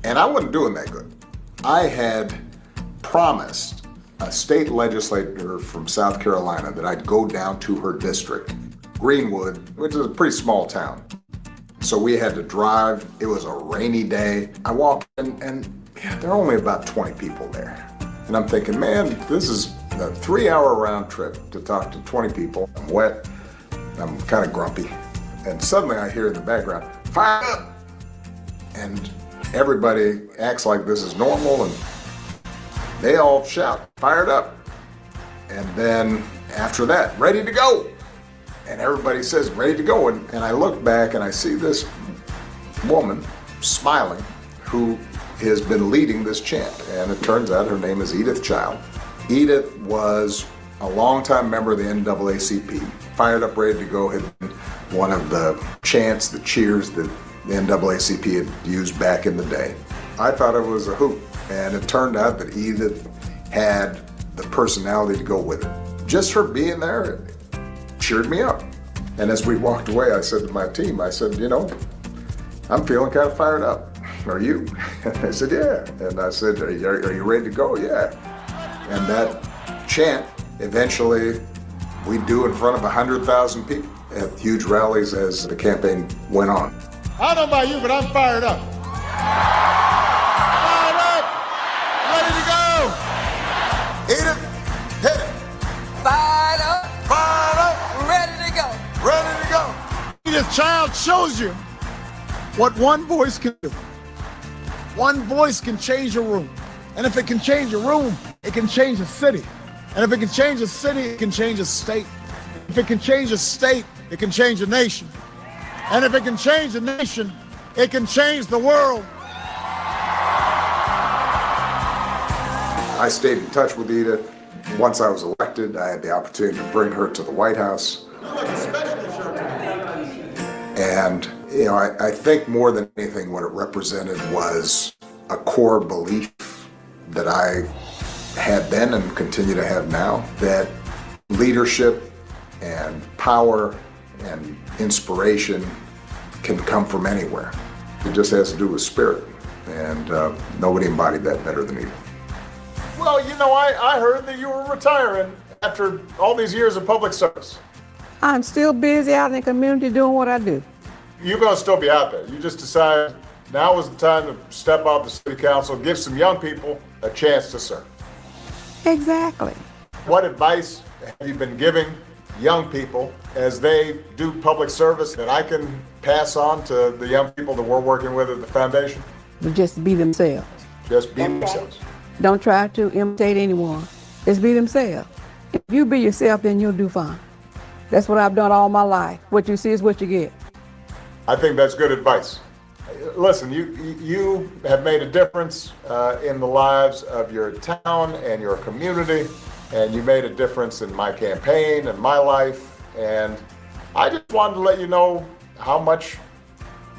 and I wasn't doing that good. I had promised a state legislator from South Carolina that I'd go down to her district, Greenwood, which is a pretty small town. So we had to drive. It was a rainy day. I walked in, and there are only about 20 people there. And I'm thinking, man, this is a 3-hour round trip to talk to 20 people. I'm wet, I'm kind of grumpy. And suddenly I hear in the background, fire up! And everybody acts like this is normal, and they all shout, fired up. And then after that, ready to go. And everybody says, ready to go. And I look back and I see this woman smiling who has been leading this chant. And it turns out her name is Edith Child. Edith was a longtime member of the NAACP, fired up, ready to go, had been one of the chants, the cheers that the NAACP had used back in the day. I thought it was a hoot, and it turned out that Edith had the personality to go with it. Just her being there cheered me up. And as we walked away, I said to my team, I said, you know, I'm feeling kind of fired up. Are you? And they said, yeah. And I said, are you ready to go? Yeah. And that chant, eventually, we do in front of 100,000 people at huge rallies as the campaign went on. I don't know about you, but I'm fired up. Fired up! Ready to go! Edith, hit it! Fired up, Fired up! ready to go. Ready to go! Edith Child shows you what one voice can do. One voice can change a room. And if it can change a room, it can change a city. And if it can change a city, it can change a state. If it can change a state, it can change a nation. And if it can change a nation, it can change the world. I stayed in touch with Edith. Once I was elected, I had the opportunity to bring her to the White House. And, you know, I think more than anything what it represented was a core belief that I had then and continue to have now, that leadership and power and inspiration can come from anywhere. It just has to do with spirit, and nobody embodied that better than Edith. Well, you know, I heard that you were retiring after all these years of public service. I'm still busy out in the community doing what I do. You're going to still be out there. You just decided now was the time to step out the city council, give some young people a chance to serve. Exactly. What advice have you been giving young people as they do public service that I can pass on to the young people that we're working with at the foundation? But just be themselves. Just be themselves. Don't try to imitate anyone. Just be themselves. If you be yourself, then you'll do fine. That's what I've done all my life. What you see is what you get. I think that's good advice. Listen, you have made a difference in the lives of your town and your community, and you made a difference in my campaign and my life. And I just wanted to let you know how much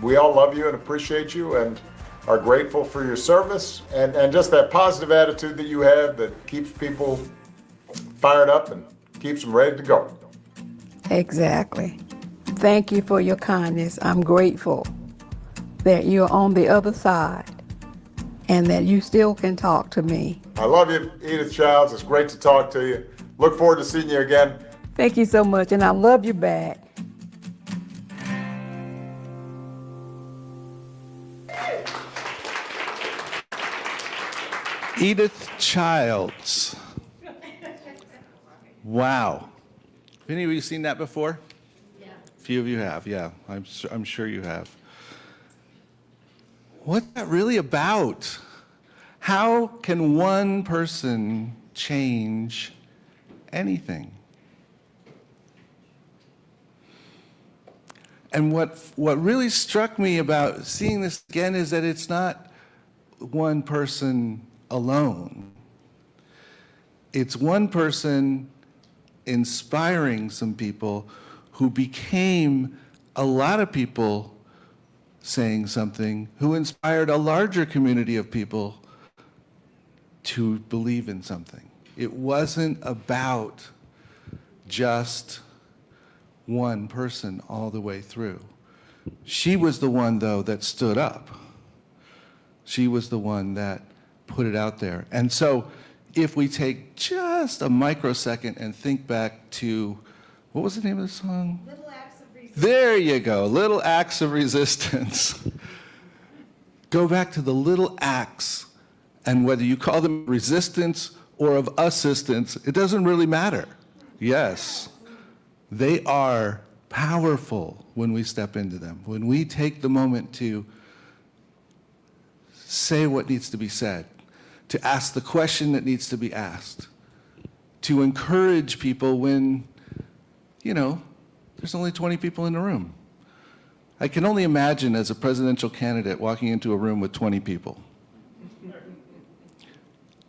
we all love you and appreciate you and are grateful for your service and just that positive attitude that you have that keeps people fired up and keeps them ready to go. Exactly. Thank you for your kindness. I'm grateful that you're on the other side and that you still can talk to me. I love you, Edith Childs. It's great to talk to you. Look forward to seeing you again. Thank you so much, and I love you back. Edith Childs. Wow. Have any of you seen that before? Yeah. A few of you have, yeah. I'm sure you have. What's that really about? How can one person change anything? And what really struck me about seeing this again is that it's not one person alone. It's one person inspiring some people who became a lot of people saying something, who inspired a larger community of people to believe in something. It wasn't about just one person all the way through. She was the one, though, that stood up. She was the one that put it out there. And so if we take just a microsecond and think back to, what was the name of the song? Little Acts of Resistance. There you go, Little Acts of Resistance. Go back to the little acts, and whether you call them resistance or of assistance, it doesn't really matter. Yes, they are powerful when we step into them, when we take the moment to say what needs to be said, to ask the question that needs to be asked, to encourage people when, you know, there's only 20 people in the room. I can only imagine as a presidential candidate walking into a room with 20 people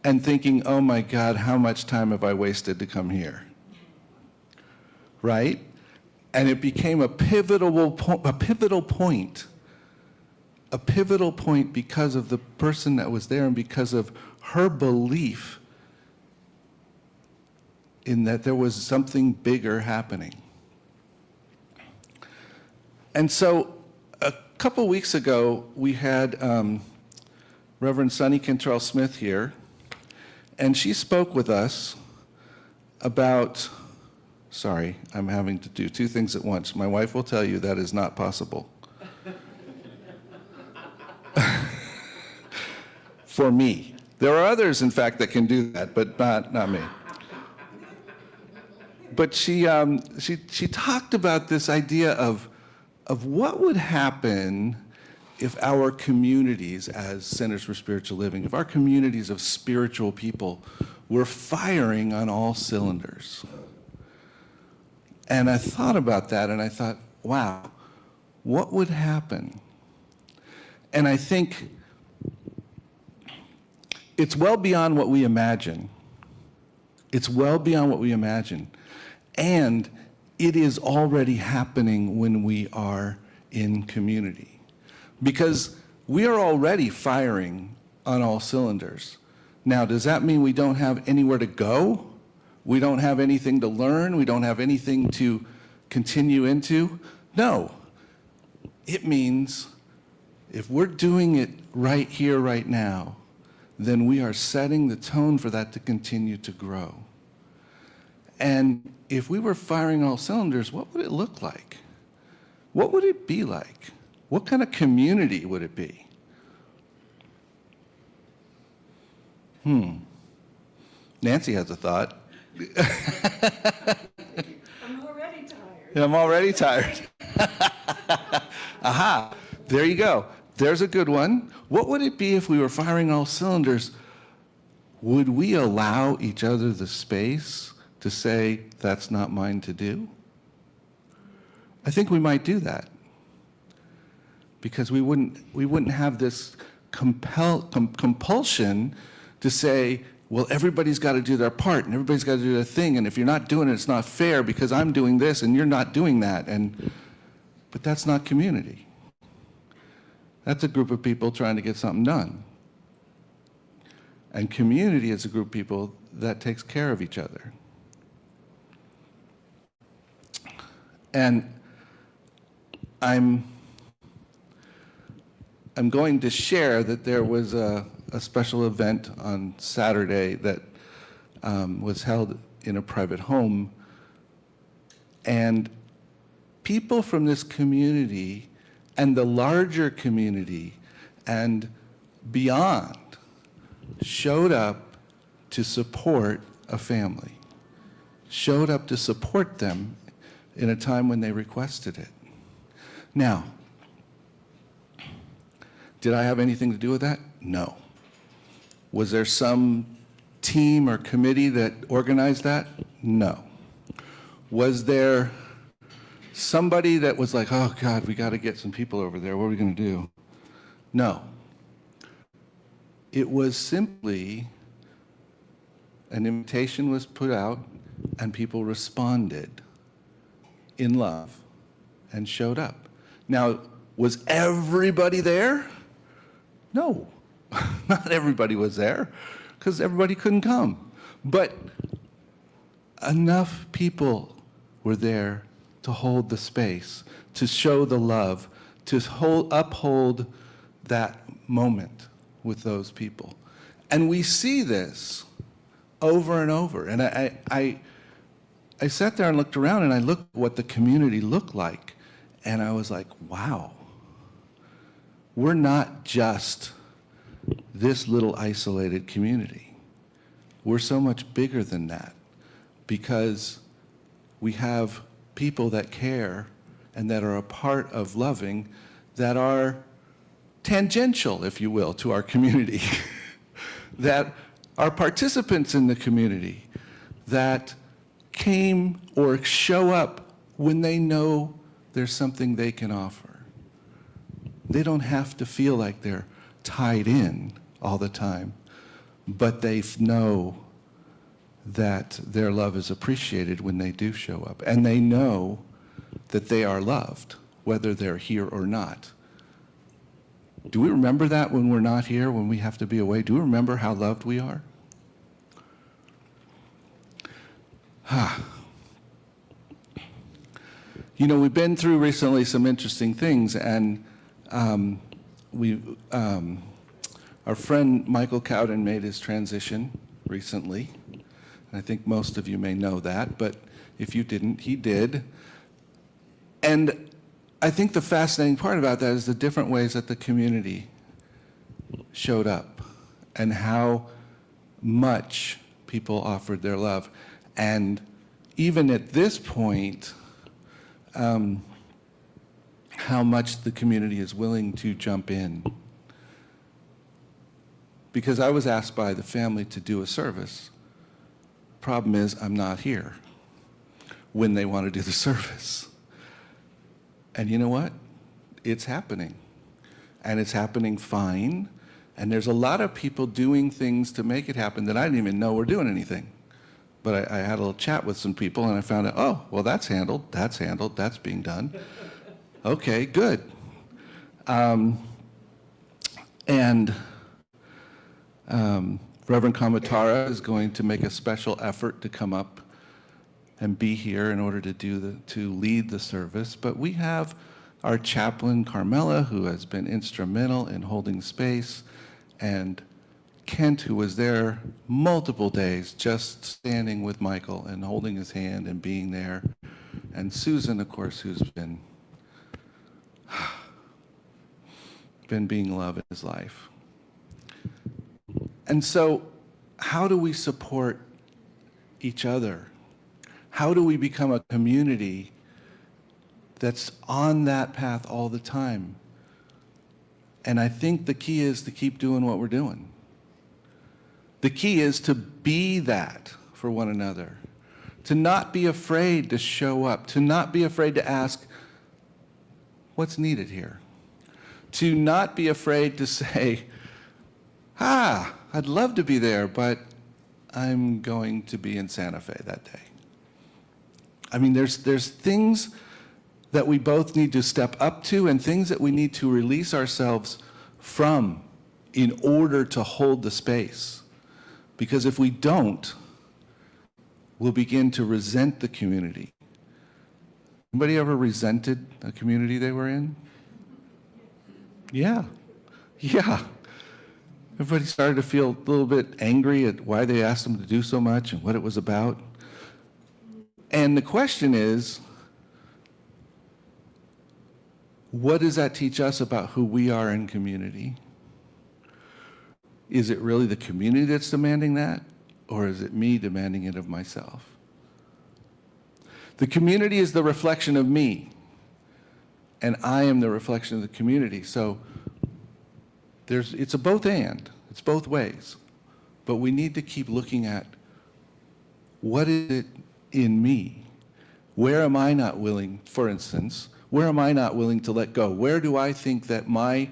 and thinking, oh my God, how much time have I wasted to come here? Right? And it became a pivotal point because of the person that was there and because of her belief in that there was something bigger happening. And so a couple weeks ago, we had Rev Soni Cantrell-Smith here, and she spoke with us about, sorry, I'm having to do two things at once. My wife will tell you that is not possible. For me. There are others, in fact, that can do that, but not me. But she talked about this idea of what would happen if our communities as Centers for Spiritual Living, if our communities of spiritual people were firing on all cylinders. And I thought about that and I thought, wow, what would happen? And I think it's well beyond what we imagine. It's well beyond what we imagine. And it is already happening when we are in community. Because we are already firing on all cylinders. Now, does that mean we don't have anywhere to go? We don't have anything to learn? We don't have anything to continue into? No. It means if we're doing it right here, right now, then we are setting the tone for that to continue to grow. And if we were firing all cylinders, what would it look like? What would it be like? What kind of community would it be? Nancy has a thought. I'm already tired. I'm already tired. Aha, there you go. There's a good one. What would it be if we were firing all cylinders? Would we allow each other the space to say, that's not mine to do? I think we might do that. Because we wouldn't have this compulsion to say, well, everybody's got to do their part and everybody's got to do their thing, and if you're not doing it, it's not fair because I'm doing this and you're not doing that. But that's not community. That's a group of people trying to get something done. And community is a group of people that takes care of each other. And I'm going to share that there was a special event on Saturday that was held in a private home, and people from this community and the larger community and beyond showed up to support a family, showed up to support them in a time when they requested it. Now, did I have anything to do with that? No. Was there some team or committee that organized that? No. Was there somebody that was like, oh God, we got to get some people over there, what are we going to do? No. It was simply an invitation was put out and people responded in love and showed up. Now, was everybody there? No, not everybody was there because everybody couldn't come. But enough people were there to hold the space, to show the love, to uphold that moment with those people. And we see this over and over. And I sat there and looked around and I looked at what the community looked like. And I was like, wow, we're not just this little isolated community. We're so much bigger than that because we have people that care and that are a part of loving that are tangential, if you will, to our community, that are participants in the community, that came or show up when they know there's something they can offer. They don't have to feel like they're tied in all the time, but they know that their love is appreciated when they do show up. And they know that they are loved, whether they're here or not. Do we remember that when we're not here, when we have to be away? Do we remember how loved we are? You know, we've been through recently some interesting things, and our friend Michael Cowden made his transition recently. And I think most of you may know that, but if you didn't, he did. And I think the fascinating part about that is the different ways that the community showed up and how much people offered their love. And even at this point, how much the community is willing to jump in. Because I was asked by the family to do a service. Problem is, I'm not here when they want to do the service. And you know what? It's happening. And it's happening fine. And there's a lot of people doing things to make it happen that I didn't even know were doing anything. But I had a little chat with some people and I found out, oh, well, that's handled, that's being done. Okay, good. Reverend Kamatara is going to make a special effort to come up and be here in order to lead the service. But we have our chaplain, Carmela, who has been instrumental in holding space, and Kent, who was there multiple days, just standing with Michael and holding his hand and being there. And Susan, of course, who's been being love in his life. And so, how do we support each other? How do we become a community that's on that path all the time? And I think the key is to keep doing what we're doing. The key is to be that for one another, to not be afraid to show up, to not be afraid to ask, what's needed here? To not be afraid to say, I'd love to be there, but I'm going to be in Santa Fe that day. I mean, there's things that we both need to step up to and things that we need to release ourselves from in order to hold the space. Because if we don't, we'll begin to resent the community. Anybody ever resented a community they were in? Yeah. Everybody started to feel a little bit angry at why they asked them to do so much and what it was about. And the question is, what does that teach us about who we are in community? Is it really the community that's demanding that, or is it me demanding it of myself? The community is the reflection of me, and I am the reflection of the community. So it's a both and, it's both ways. But we need to keep looking at what is it in me? Where am I not willing, for instance, where am I not willing to let go? Where do I think that my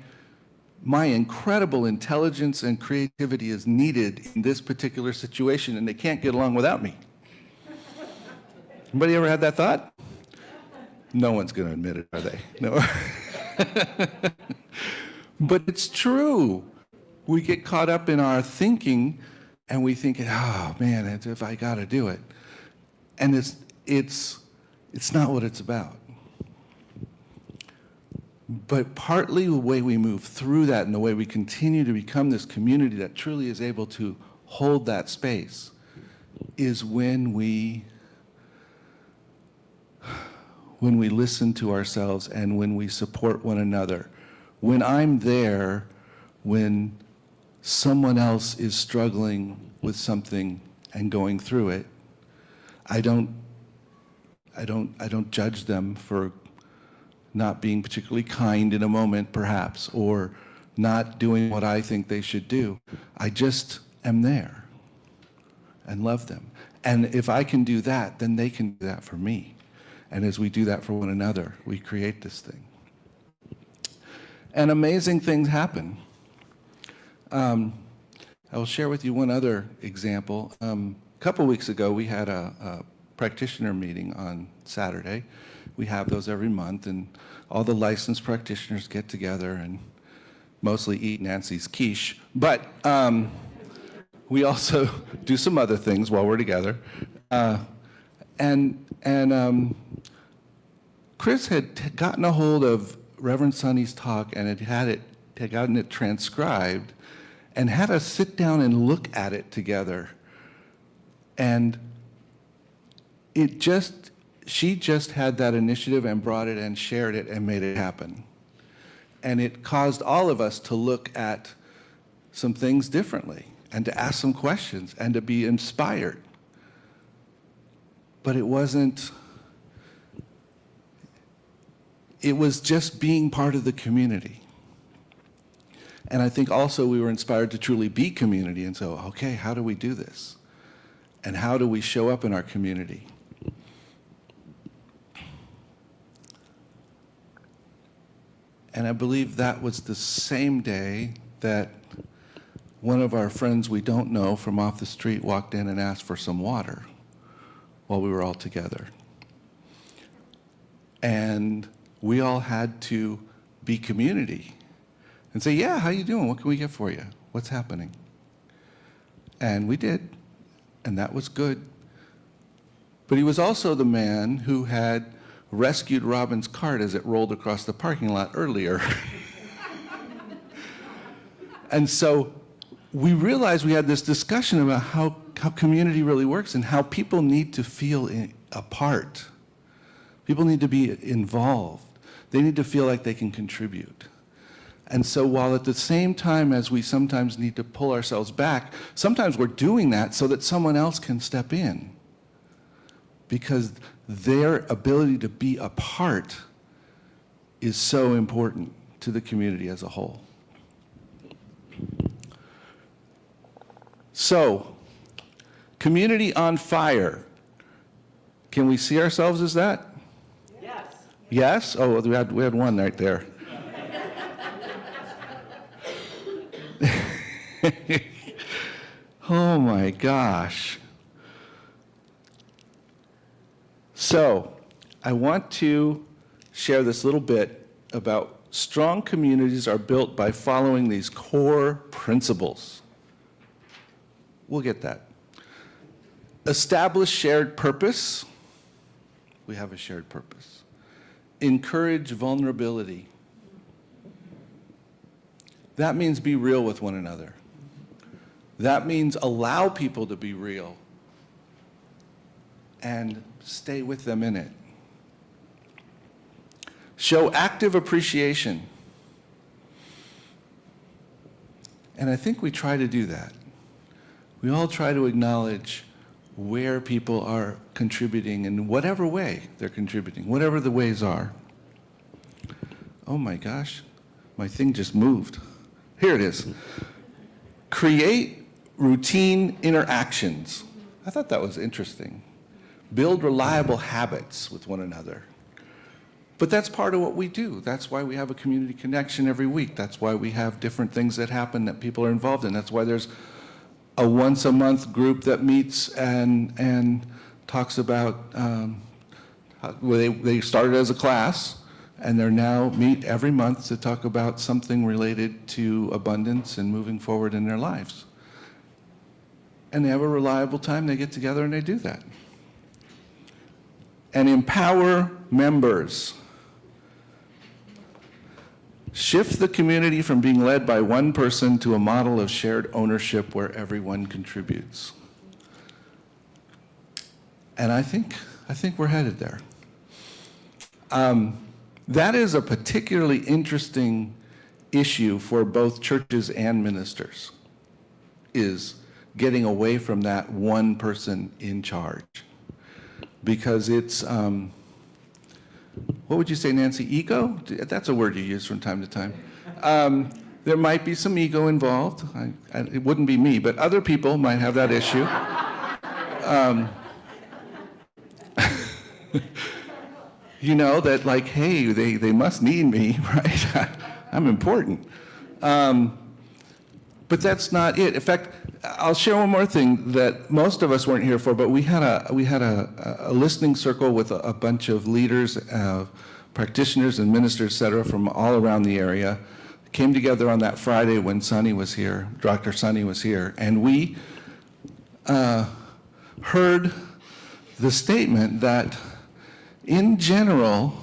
incredible intelligence and creativity is needed in this particular situation and they can't get along without me? Anybody ever had that thought? No one's going to admit it, are they? No. But it's true. We get caught up in our thinking and we think, oh man, if I got to do it. And it's not what it's about. But partly the way we move through that and the way we continue to become this community that truly is able to hold that space is when we listen to ourselves and when we support one another. When I'm there, when someone else is struggling with something and going through it, I don't judge them for not being particularly kind in a moment, perhaps, or not doing what I think they should do. I just am there and love them. And if I can do that, then they can do that for me. And as we do that for one another, we create this thing. And amazing things happen. I will share with you one other example. A couple weeks ago, we had a practitioner meeting on Saturday. We have those every month, and all the licensed practitioners get together and mostly eat Nancy's quiche. But we also do some other things while we're together. Chris had gotten a hold of Reverend Soni's talk and had gotten it transcribed and had us sit down and look at it together. And she just had that initiative and brought it and shared it and made it happen. And it caused all of us to look at some things differently and to ask some questions and to be inspired. But it was just being part of the community. And I think also we were inspired to truly be community and so, okay, how do we do this? And how do we show up in our community? And I believe that was the same day that one of our friends we don't know from off the street walked in and asked for some water while we were all together. And we all had to be community and say, yeah, how you doing? What can we get for you? What's happening? And we did, and that was good. But he was also the man who had rescued Robin's cart as it rolled across the parking lot earlier. And so we realized we had this discussion about how community really works and how people need to feel a part. People need to be involved. They need to feel like they can contribute. And so while at the same time as we sometimes need to pull ourselves back, sometimes we're doing that so that someone else can step in. Because their ability to be a part is so important to the community as a whole. So, community on fire. Can we see ourselves as that? Yes. Yes? Oh, we had one right there. Oh my gosh. So, I want to share this little bit about strong communities are built by following these core principles. We'll get that. Establish shared purpose. We have a shared purpose. Encourage vulnerability. That means be real with one another. That means allow people to be real and stay with them in it. Show active appreciation. And I think we try to do that. We all try to acknowledge where people are contributing in whatever way they're contributing, whatever the ways are. Oh my gosh, my thing just moved. Here it is. Create routine interactions. I thought that was interesting. Build reliable habits with one another. But that's part of what we do. That's why we have a community connection every week. That's why we have different things that happen that people are involved in. That's why there's a once a month group that meets and talks about, they started as a class and they're now meet every month to talk about something related to abundance and moving forward in their lives. And they have a reliable time, they get together and they do that. And empower members. Shift the community from being led by one person to a model of shared ownership where everyone contributes. And I think we're headed there. That is a particularly interesting issue for both churches and ministers, is getting away from that one person in charge. Because it's, what would you say, Nancy, ego? That's a word you use from time to time. There might be some ego involved. It wouldn't be me, but other people might have that issue. You know, that like, hey, they must need me, right? I'm important. But that's not it. In fact, I'll share one more thing that most of us weren't here for, but we had a listening circle with a bunch of leaders, practitioners and ministers, et cetera, from all around the area. Came together on that Friday when Soni was here, Dr. Soni was here, and we heard the statement that in general,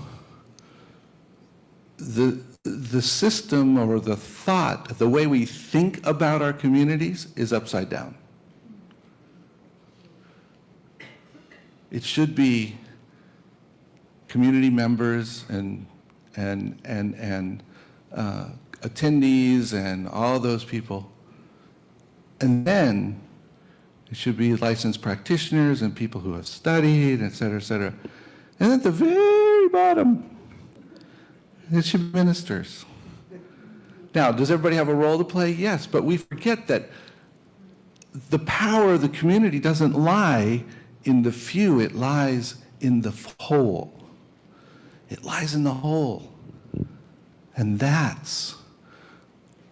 the system or the thought, the way we think about our communities is upside down. It should be community members and attendees and all those people. And then it should be licensed practitioners and people who have studied, et cetera, et cetera. And at the very bottom, it should be ministers. Now, does everybody have a role to play? Yes, but we forget that the power of the community doesn't lie in the few, it lies in the whole. It lies in the whole. And that's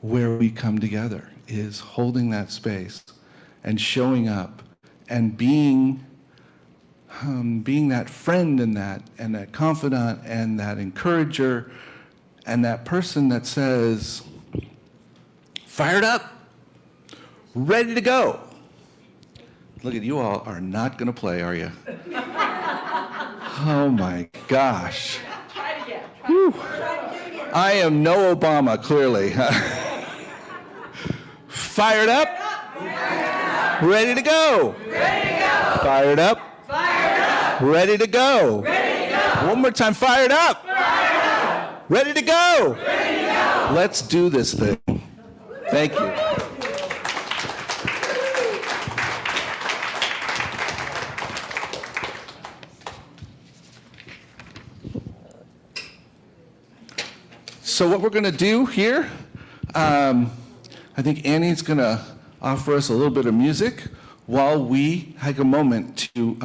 where we come together. is holding that space and showing up and being that friend and that confidant and that encourager and that person that says, fired up, ready to go. Look at you all are not going to play, are you? Oh my gosh. Try it again. I am no Obama, clearly. Fired up? Ready to go. Fired up? Ready to go. One more time, fired up. Ready to go. Let's do this thing. Thank you. So what we're going to do here, I think Annie's going to offer us a little bit of music while we take a moment to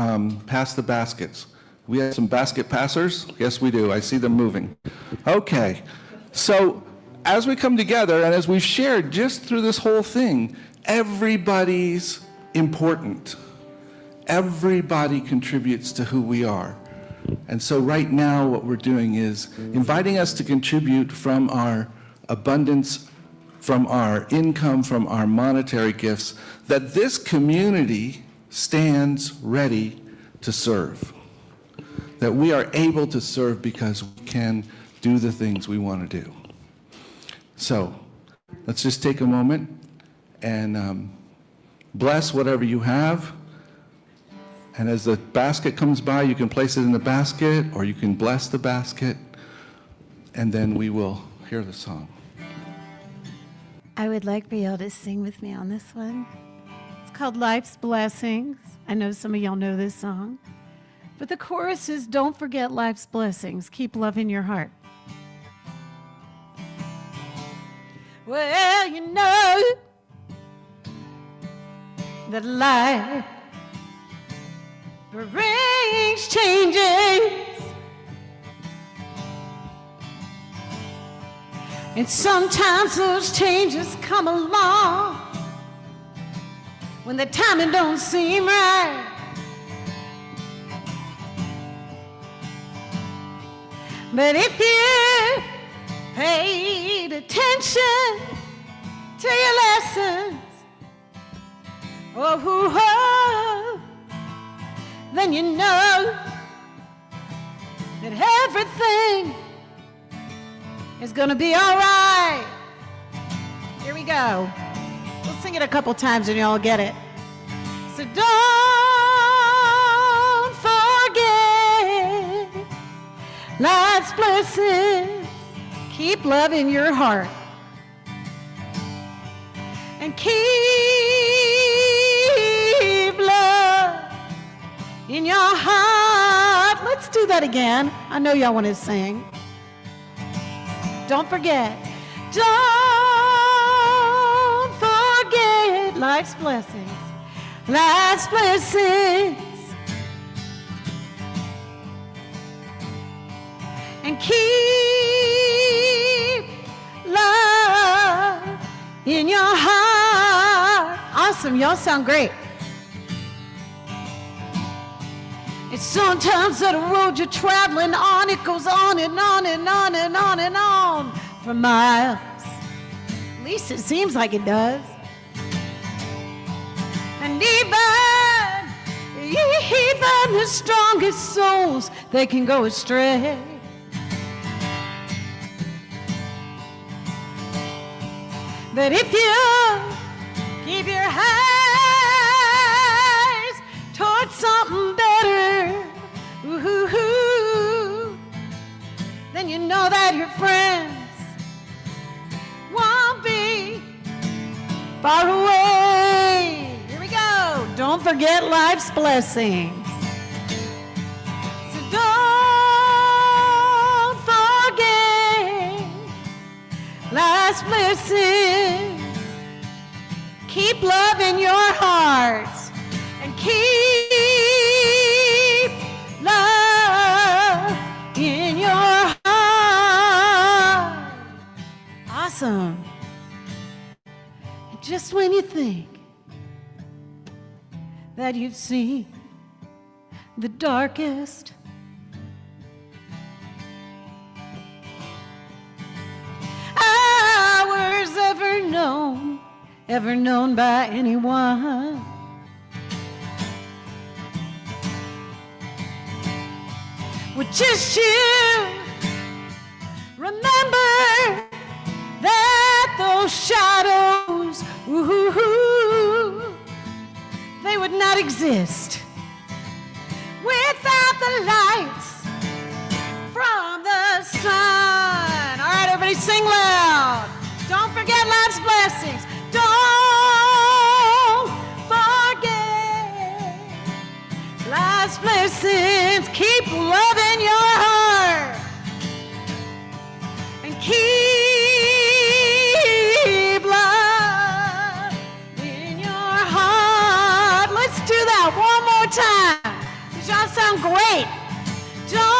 pass the baskets. We have some basket passers? Yes, we do. I see them moving. Okay. So as we come together and as we've shared just through this whole thing, everybody's important. Everybody contributes to who we are. And so right now what we're doing is inviting us to contribute from our abundance, from our income, from our monetary gifts, that this community stands ready to serve. That we are able to serve because we can do the things we want to do. So let's just take a moment and bless whatever you have. And as the basket comes by, you can place it in the basket or you can bless the basket, and then we will hear the song. I would like for y'all to sing with me on this one. It's called Life's Blessings. I know some of y'all know this song. But the chorus is, don't forget life's blessings. Keep loving your heart. Well, you know that life brings changes. And sometimes those changes come along when the timing don't seem right. But if you paid attention to your lessons, oh, then you know that everything is gonna be all right. Here we go. We'll sing it a couple times and y'all get it. So don't forget life's blessings. Keep loving your heart. And keep love in your heart. Let's do that again. I know y'all want to sing. Don't forget. Don't forget life's blessings. Life's blessings. And keep love in your heart. Awesome. Y'all sound great. It's sometimes that road you're traveling on, it goes on and on and on and on and on for miles. At least it seems like it does. And even the strongest souls, they can go astray. But if you keep your eyes towards something better, then you know that your friends won't be far away. Here we go. Don't forget life's blessings. So don't forget life's blessings. Keep loving your hearts and keep love in your heart. Awesome. And think that you've seen the darkest hours ever known by anyone? With just you, remember that those shadows, ooh, they would not exist without the lights from the sun. All right, everybody sing loud. Don't forget life's blessings. Don't forget life's blessings. Keep love in your heart and keep love in your heart. Let's do that one more time. Y'all sound great. Don't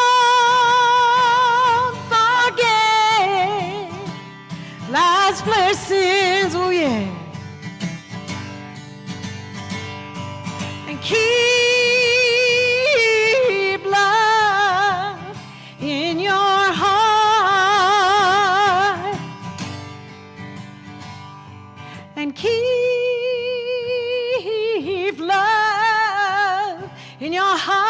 forget life's blessings, oh yeah. And keep love in your heart. And keep love in your heart.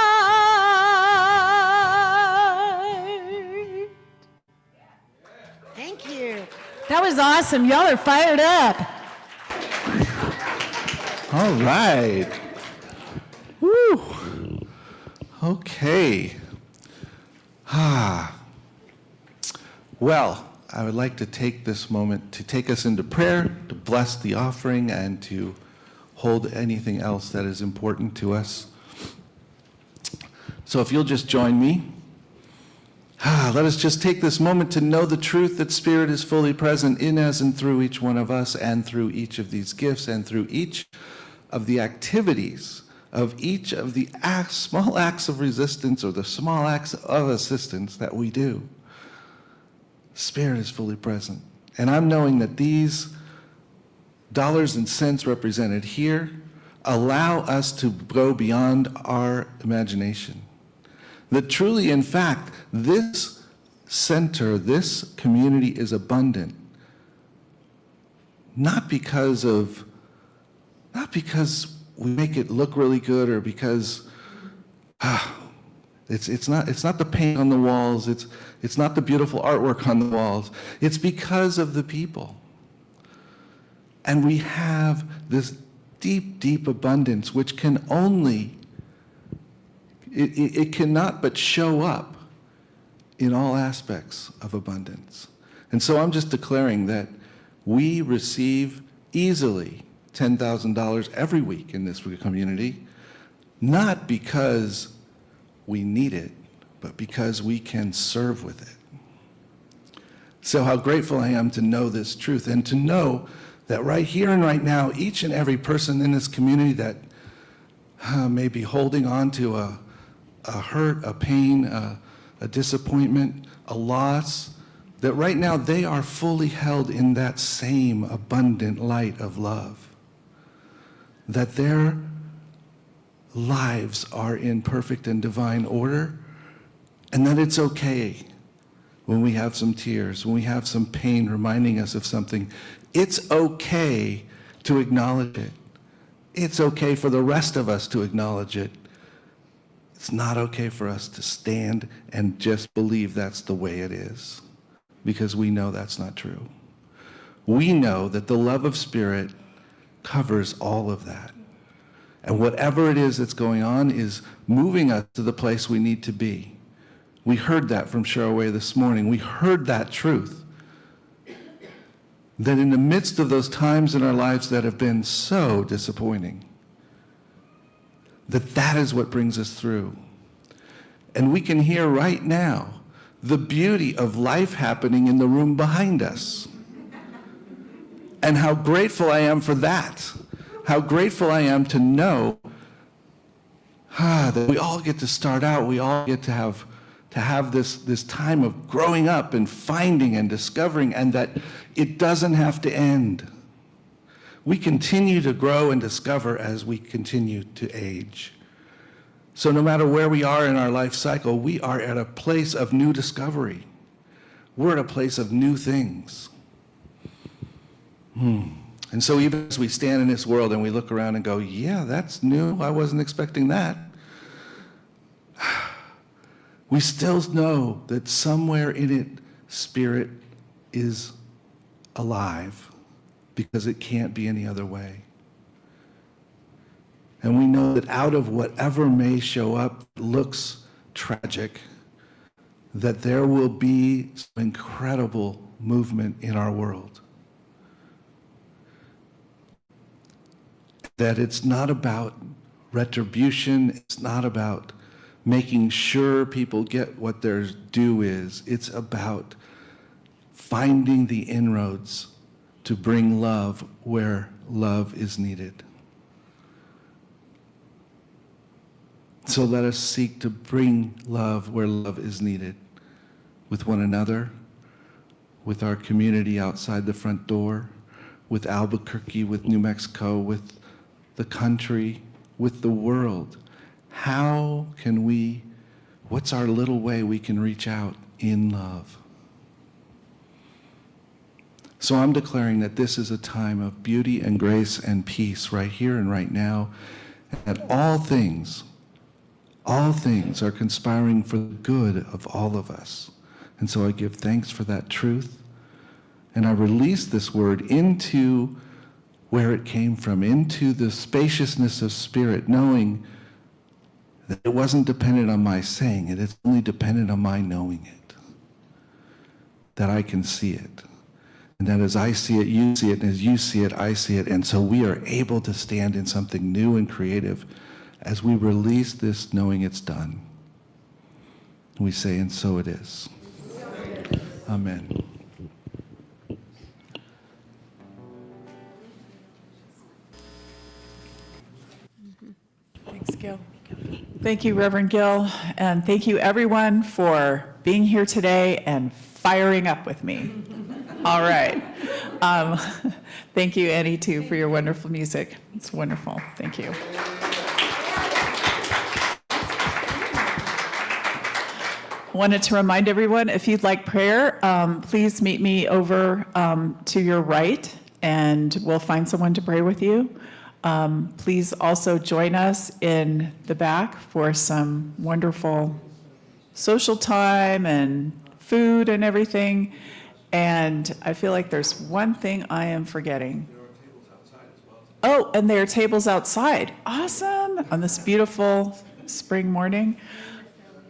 Thank you. That was awesome. Y'all are fired up. All right. Woo. Okay. Well, I would like to take this moment to take us into prayer, to bless the offering, and to hold anything else that is important to us. So if you'll just join me. Let us just take this moment to know the truth that Spirit is fully present in us and through each one of us, and through each of these gifts, and through each of the activities of each of the small acts of resistance or the small acts of assistance that we do. Spirit is fully present. And I'm knowing that these dollars and cents represented here allow us to go beyond our imagination. That truly, in fact, this center, this community is abundant, not because we make it look really good, or because it's not the paint on the walls, it's not the beautiful artwork on the walls. It's because of the people. And we have this deep, deep abundance, which can only, it cannot but show up in all aspects of abundance. And so I'm just declaring that we receive easily $10,000 every week in this community, not because we need it, but because we can serve with it. So how grateful I am to know this truth, and to know that right here and right now, each and every person in this community that may be holding on to a hurt, a pain, a disappointment, a loss, that right now they are fully held in that same abundant light of love. That their lives are in perfect and divine order, and that it's okay when we have some tears, when we have some pain reminding us of something. It's okay to acknowledge it. It's okay for the rest of us to acknowledge it. It's not okay for us to stand and just believe that's the way it is, because we know that's not true. We know that the love of Spirit covers all of that. And whatever it is that's going on is moving us to the place we need to be. We heard that from Sherway this morning. We heard that truth. That in the midst of those times in our lives that have been so disappointing, that is what brings us through. And we can hear right now the beauty of life happening in the room behind us. And how grateful I am for that. How grateful I am to know that we all get to start out, we all get to have this time of growing up and finding and discovering, and that it doesn't have to end. We continue to grow and discover as we continue to age. So no matter where we are in our life cycle, we are at a place of new discovery. We're at a place of new things. And so even as we stand in this world and we look around and go, yeah, that's new, I wasn't expecting that. We still know that somewhere in it, spirit is alive, because it can't be any other way. And we know that out of whatever may show up looks tragic, that there will be some incredible movement in our world. That it's not about retribution, it's not about making sure people get what their due is. It's about finding the inroads to bring love where love is needed. So let us seek to bring love where love is needed, with one another, with our community outside the front door, with Albuquerque, with New Mexico, with the country, with the world. How can we, what's our little way we can reach out in love? So I'm declaring that this is a time of beauty and grace and peace right here and right now, and that all things are conspiring for the good of all of us. And so I give thanks for that truth, and I release this word into where it came from, into the spaciousness of spirit, knowing that it wasn't dependent on my saying it, it's only dependent on my knowing it, that I can see it. And that as I see it, you see it, and as you see it, I see it. And so we are able to stand in something new and creative as we release this knowing it's done. We say, and so it is. Amen. Thanks, Gil. Thank you, Reverend Gil, and thank you everyone for being here today and firing up with me. All right. Thank you, Annie, too, for your wonderful music. It's wonderful. Thank you. Wanted to remind everyone, if you'd like prayer, please meet me over to your right, and we'll find someone to pray with you. Please also join us in the back for some wonderful social time and food and everything. And I feel like there's one thing I am forgetting. Oh, and there are tables outside. Awesome. On this beautiful spring morning.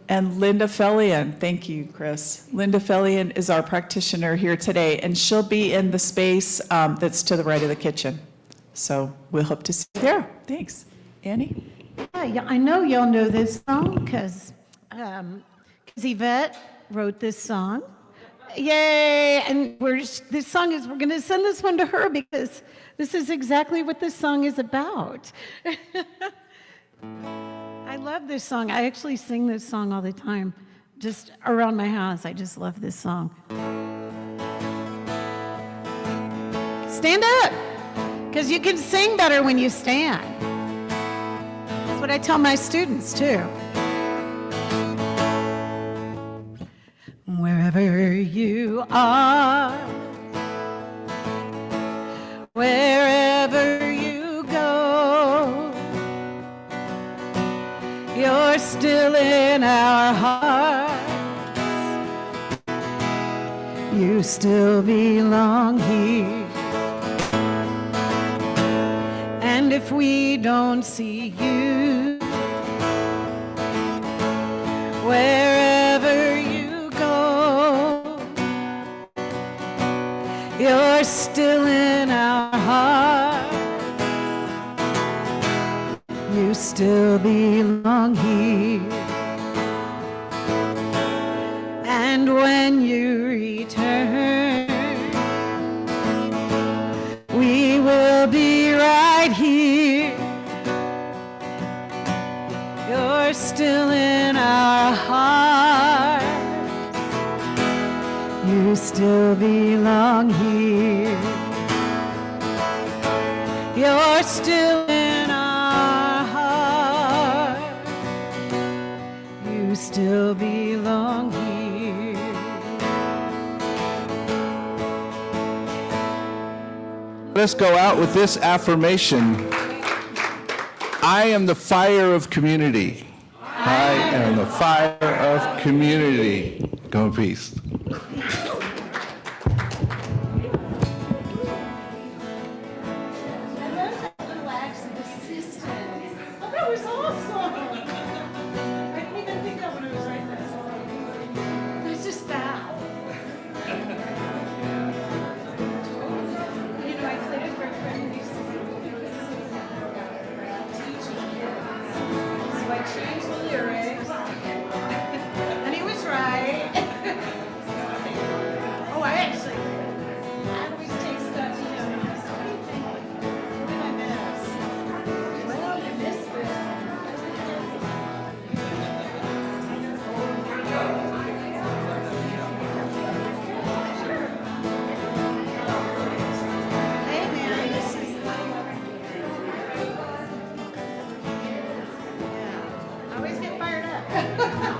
And Linda Fellian, thank you, Chris. Linda Fellian is our practitioner here today, and she'll be in the space that's to the right of the kitchen. So we'll hope to see you there. Thanks. Annie? Yeah, I know y'all know this song because Yvette wrote this song. Yay! And we're going to send this one to her because this is exactly what this song is about. I love this song. I actually sing this song all the time, just around my house. I just love this song. Stand up, because you can sing better when you stand. That's what I tell my students, too. Wherever you are, wherever you go, you're still in our hearts. You still belong here. And if we don't see you, wherever you go, you're still in our hearts. You still belong here. And when you return, we will be right here. You're still in our hearts. You still belong here. You're still in our heart. You still belong here. Let's go out with this affirmation. I am the fire of community. I am the fire of community. Go in peace. That was awesome. I didn't even think of when I was writing that. Let's just bow. You know, I played it for a friend who used to so I changed the lyrics. And he was right. Oh, I always take stuff, you know, and I was like, what do you think? What did I miss? Well, you missed this. Hey, man, this is. Yeah, I always get fired up.